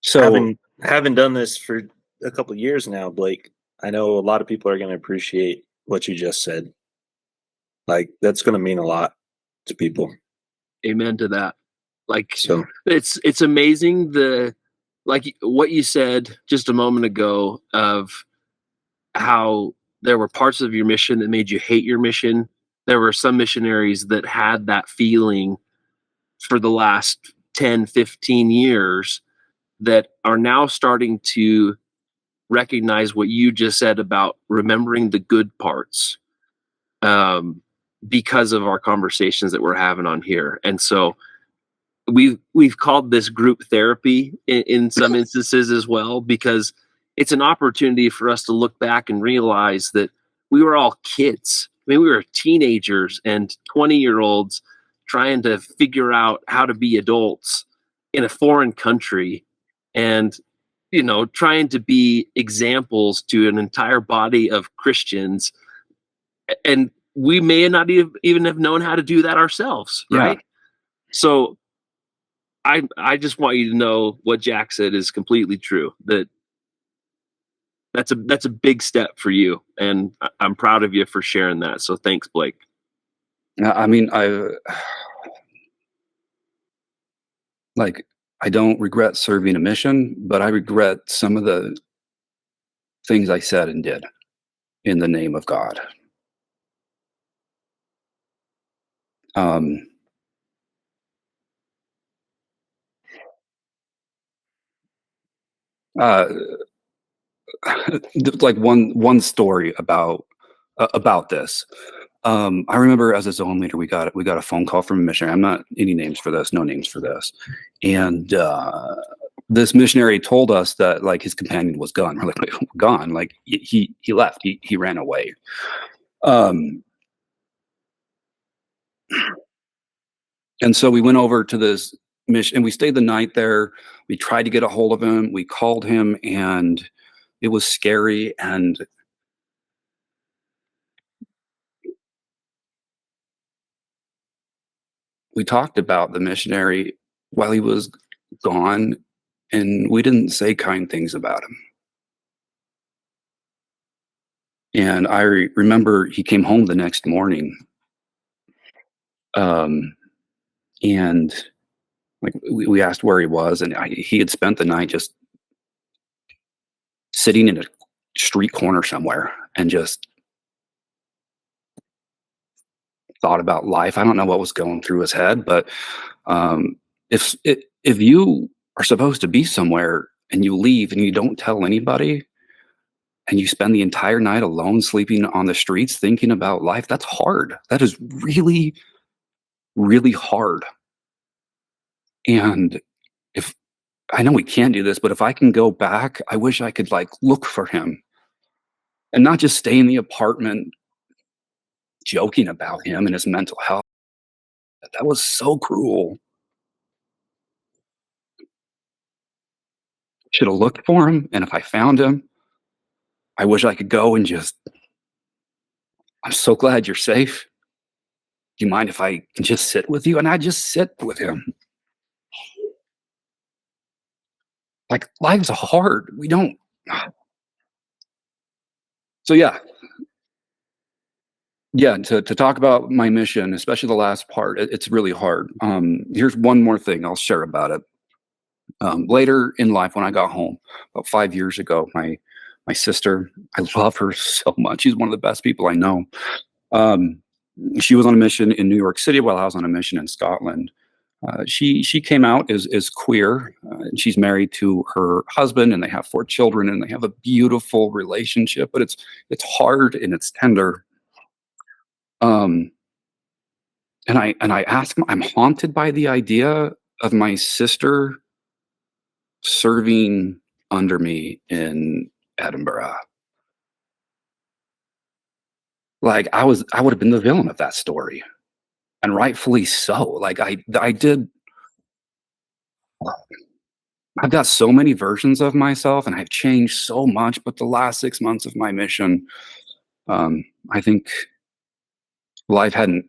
so Having done this for a couple of years now, Blake, I know a lot of people are going to appreciate what you just said. Like, that's going to mean a lot to people. Amen to that. Like, So it's amazing like what you said just a moment ago of how there were parts of your mission that made you hate your mission. There were some missionaries that had that feeling for the last 10, 15 years that are now starting to recognize what you just said about remembering the good parts, because of our conversations that we're having on here. And so we've called this group therapy in some instances as well, because it's an opportunity for us to look back and realize that we were all kids. I mean, we were teenagers and 20-year-olds trying to figure out how to be adults in a foreign country, and, you know, trying to be examples to an entire body of Christians. And we may not even have known how to do that ourselves, right? yeah. So I just want you to know what Jack said is completely true. That's a big step for you, and I'm proud of you for sharing that. So thanks, Blake. I mean, like, I don't regret serving a mission, but I regret some of the things I said and did in the name of God. Um, uh, like one story about this. I remember as a zone leader, we got a phone call from a missionary. I'm not any names for this, no names for this. And this missionary told us that like his companion was gone. We're like, "Wait, gone? Like he left. He ran away." And so we went over to this mission and we stayed the night there. We tried to get a hold of him. We called him and it was scary. And we talked about the missionary while he was gone, and we didn't say kind things about him. And I remember he came home the next morning, um, and like we asked where he was, and he had spent the night just sitting in a street corner somewhere and just thought about life. I don't know what was going through his head, but um, if you are supposed to be somewhere and you leave and you don't tell anybody and you spend the entire night alone sleeping on the streets thinking about life, that's hard. That is really, really hard. And if I know we can't do this, but if I can go back, I wish I could like look for him and not just stay in the apartment joking about him and his mental health. That was so cruel. Should have looked for him. And if I found him, I wish I could go and just, I'm so glad you're safe. Do you mind if I can just sit with you? And I just sit with him. Like life's hard. We don't. So yeah. Yeah. To talk about my mission, especially the last part, it's really hard. Here's one more thing I'll share about it. Later in life, when I got home about 5 years ago, my sister, I love her so much. She's one of the best people I know. Um, she was on a mission in New York City while I was on a mission in Scotland. She came out as queer, and she's married to her husband, and they have 4 children, and they have a beautiful relationship. But it's hard and it's tender. Um, and I ask, I'm haunted by the idea of my sister serving under me in Edinburgh. Like I would have been the villain of that story, and rightfully so. Like I did. I've got so many versions of myself, and I've changed so much. But the last 6 months of my mission, I think life hadn't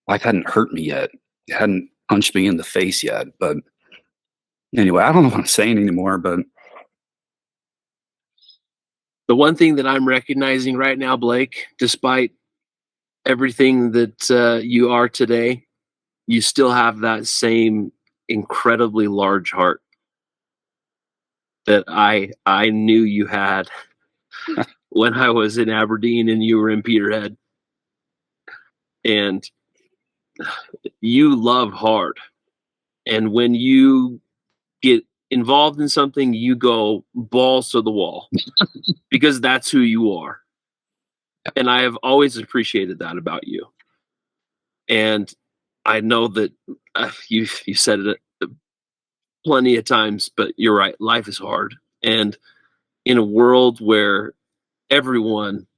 life hadn't hurt me yet. It hadn't punched me in the face yet. But anyway, I don't know what I'm saying anymore. But The one thing that I'm recognizing right now, Blake, despite everything that you are today, you still have that same incredibly large heart that I knew you had when I was in Aberdeen and you were in Peterhead. And you love hard. And when you get involved in something, you go balls to the wall because that's who you are. And I have always appreciated that about you. And I know that you said it plenty of times, but you're right. Life is hard. And in a world where everyone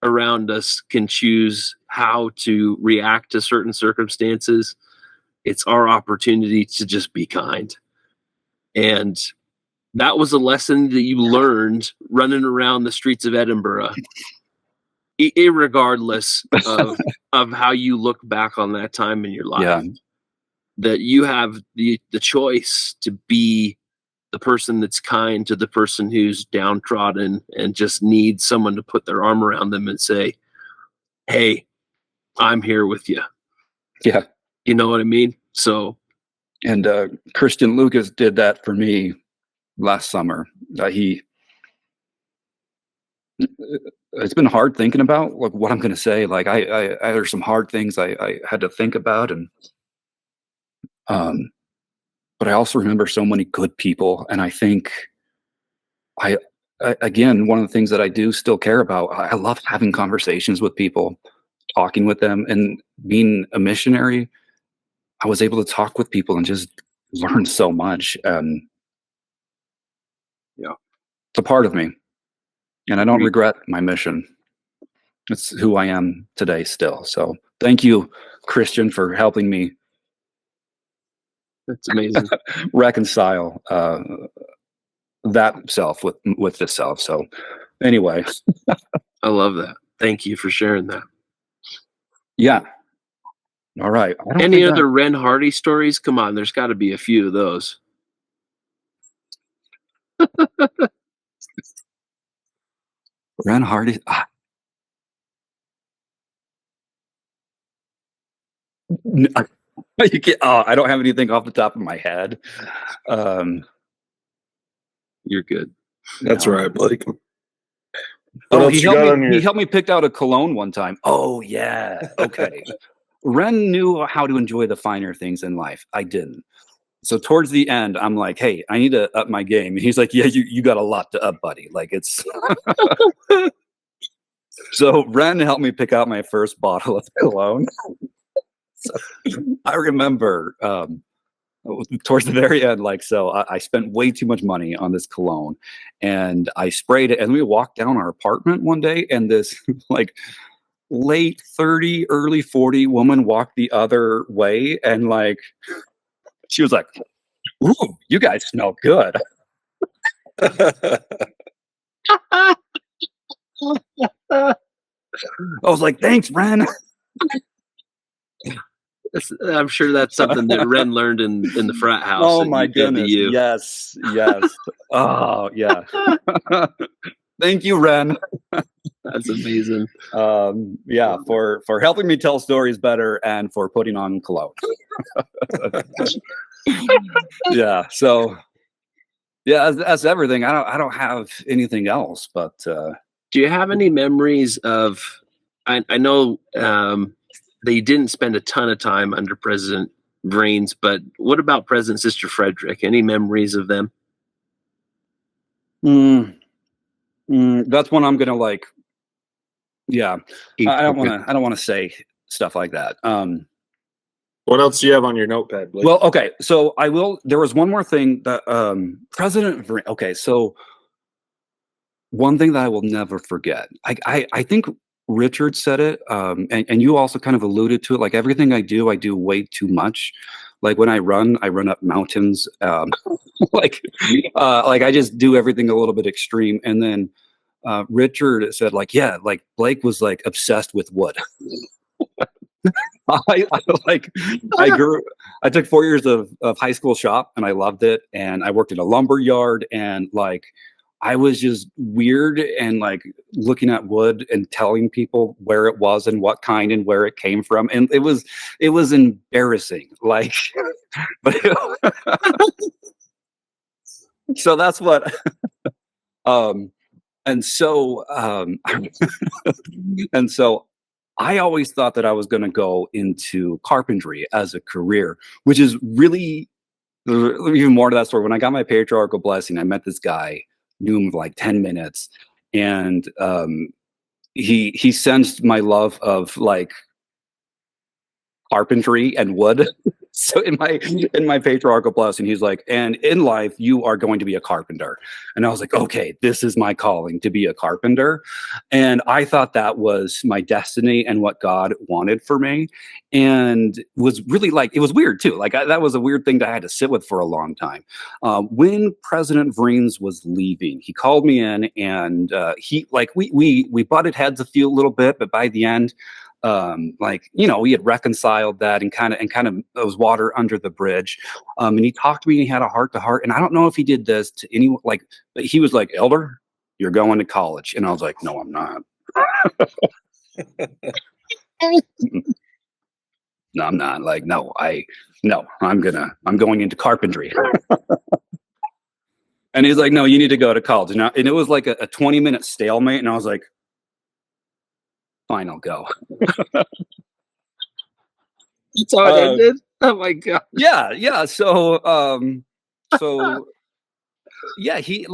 around us can choose how to react to certain circumstances, it's our opportunity to just be kind. And that was a lesson that you learned running around the streets of Edinburgh, irregardless of how you look back on that time in your life. yeah, That you have the choice to be the person that's kind to the person who's downtrodden and just needs someone to put their arm around them and say, "Hey, I'm here with you." yeah. You know what I mean? So, And Christian Lucas did that for me last summer. It's been hard thinking about like what I'm going to say. Like there's some hard things I had to think about, and um, but I also remember so many good people, and I think I, again, one of the things that I do still care about. I love having conversations with people, talking with them, and being a missionary, I was able to talk with people and just learn so much. It's a part of me, and I don't regret my mission. It's who I am today still. So thank you, Christian, for helping me That's amazing. reconcile that self with this self. So anyway, I love that. Thank you for sharing that. yeah. All right. Any other Ren Hardy stories? Come on, there's got to be a few of those. Ren Hardy. You can't, I don't have anything off the top of my head. You're good. That's right, Blake. He helped me pick out a cologne one time. Oh yeah. Okay. Ren knew how to enjoy the finer things in life. I didn't. So towards the end, I'm like, hey, I need to up my game. And he's like, yeah, you got a lot to up, buddy. Like it's so Ren helped me pick out my first bottle of cologne. So, I remember towards the very end, like, so I spent way too much money on this cologne, and I sprayed it. And we walked down our apartment one day, and this like late 30, early 40 woman walked the other way, and like she was like, "Ooh, you guys smell good." I was like, "Thanks, Ren." I'm sure that's something that Ren learned in the frat house. Oh my goodness! Yes. Oh yeah. Thank you, Ren. That's amazing. Yeah, for helping me tell stories better and for putting on cologne. Yeah. So yeah, that's everything. I don't have anything else. But do you have any memories of? I know they didn't spend a ton of time under President Vrains, but what about President Sister Frederick? Any memories of them? That's one I'm gonna like. Yeah, I don't want to say stuff like that. What else do you have on your notepad, Blake? Well, okay, so I will. There was one more thing that President Vrains. Okay, so one thing that I will never forget. I think Richard said it, and you also kind of alluded to it. Like everything I do way too much. Like when I run up mountains. Like I just do everything a little bit extreme. And then Richard said, like, yeah, like Blake was like obsessed with wood. I took 4 years of high school shop, and I loved it. And I worked in a lumber yard, and like I was just weird and like looking at wood and telling people where it was and what kind and where it came from. And it was embarrassing. Like, but so that's what, and so I always thought that I was going to go into carpentry as a career, which is really even more to that story. When I got my patriarchal blessing, I met this guy, knew him for like 10 minutes, and he sensed my love of like carpentry and wood. So in my patriarchal blessing, he's like, and in life you are going to be a carpenter. And I was like, okay, this is my calling, to be a carpenter. And I thought that was my destiny and what God wanted for me. And was really like, it was weird too. Like that was a weird thing that I had to sit with for a long time. When President Vrains was leaving, he called me in, and he like we butted heads a little bit, but by the end, like, you know, we had reconciled that and kind of it was water under the bridge. And he talked to me, and he had a heart to heart. And I don't know if he did this to anyone, like, but he was like, "Elder, you're going to college." And I was like, "No, I'm not." No, I'm not. Like, no, I'm going into carpentry. And he's like, "No, you need to go to college." And it was like a 20-minute stalemate. And I was like, fine, I'll go. That's how it ended. Oh my god. Yeah. So yeah, he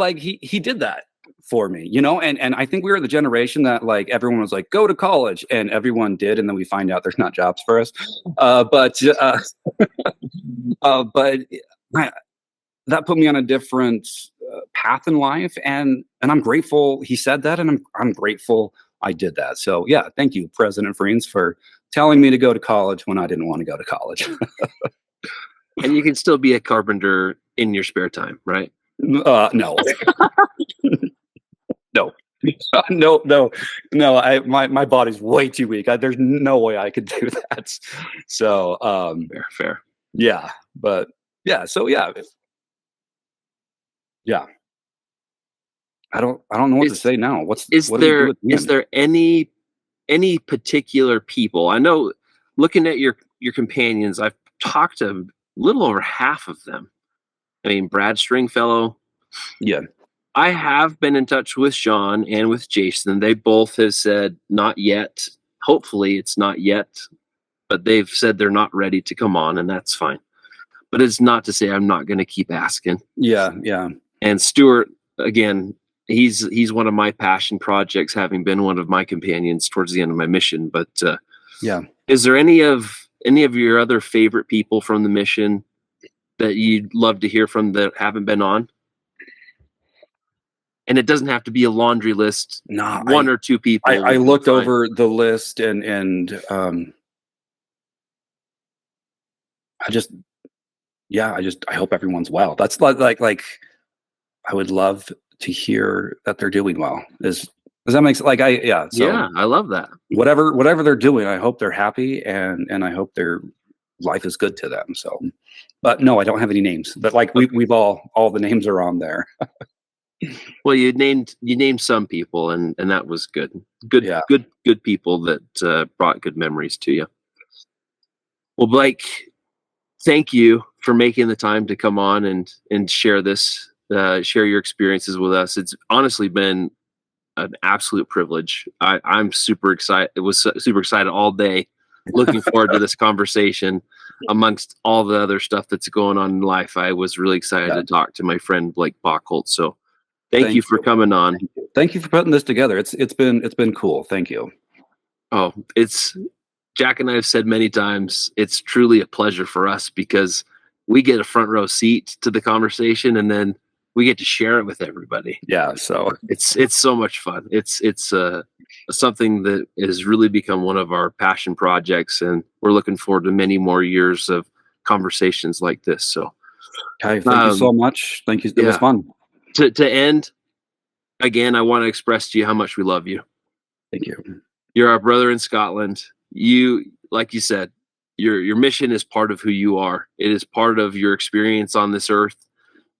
did that for me, you know, and I think we were the generation that like everyone was like, go to college, and everyone did, and then we find out there's not jobs for us. But that put me on a different path in life, and I'm grateful he said that, and I'm grateful I did that. So yeah, thank you, President Freens, for telling me to go to college when I didn't want to go to college. And you can still be a carpenter in your spare time, right? No. No. No. My body's way too weak. There's no way I could do that. So fair. Yeah, but yeah. So yeah. I don't know what to say now. What do we do at the Is end? there any particular people? I know, looking at your companions, I've talked to a little over half of them. I mean, Brad Stringfellow. Yeah. I have been in touch with Sean and with Jason. They both have said not yet. Hopefully it's not yet, but they've said they're not ready to come on, and that's fine. But it's not to say I'm not going to keep asking. Yeah. And Stuart, again, he's one of my passion projects, having been one of my companions towards the end of my mission. But Yeah. is there any of your other favorite people from the mission that you'd love to hear from that haven't been on? And it doesn't have to be a laundry list. No, one or two people. I looked over the list, and I hope everyone's well. That's like I would love to hear that they're doing well. Does that make sense? I love that. Whatever they're doing, I hope they're happy, and I hope their life is good to them. So, but no, I don't have any names. But like we've all the names are on there. Well, you named some people, and that was good. Good people that brought good memories to you. Well, Blake, thank you for making the time to come on and share this, share your experiences with us. It's honestly been an absolute privilege. I'm super excited. It was super excited all day, looking forward to this conversation. Amongst all the other stuff that's going on in life, I was really excited to talk to my friend Blake Bockholt. So thank you for coming on. Thank you for putting this together. It's been cool. Thank you. Oh, Jack and I have said many times, it's truly a pleasure for us because we get a front row seat to the conversation, and then we get to share it with everybody. Yeah. So it's so much fun. It's something that has really become one of our passion projects, and we're looking forward to many more years of conversations like this. So thank you so much. Thank you. It was fun. To end, again, I want to express to you how much we love you. Thank you. You're our brother in Scotland. You, like you said, your mission is part of who you are. It is part of your experience on this earth,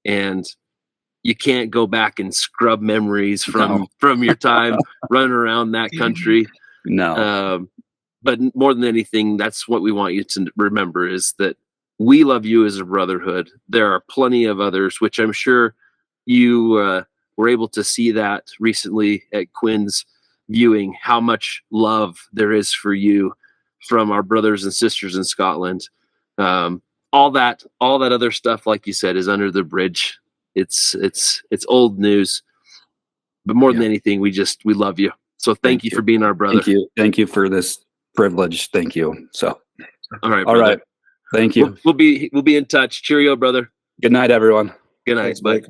and you can't go back and scrub memories from your time running around that country. No. But more than anything, that's what we want you to remember, is that we love you as a brotherhood. There are plenty of others, which I'm sure you were able to see that recently at Quinn's viewing, how much love there is for you from our brothers and sisters in Scotland. All that other stuff, like you said, is under the bridge. It's old news, but more than anything, we love you. So thank you for being our brother. Thank you for this privilege. Thank you. So, all right. Thank you. We'll be in touch. Cheerio, brother. Good night, everyone. Good night. Thanks, Blake.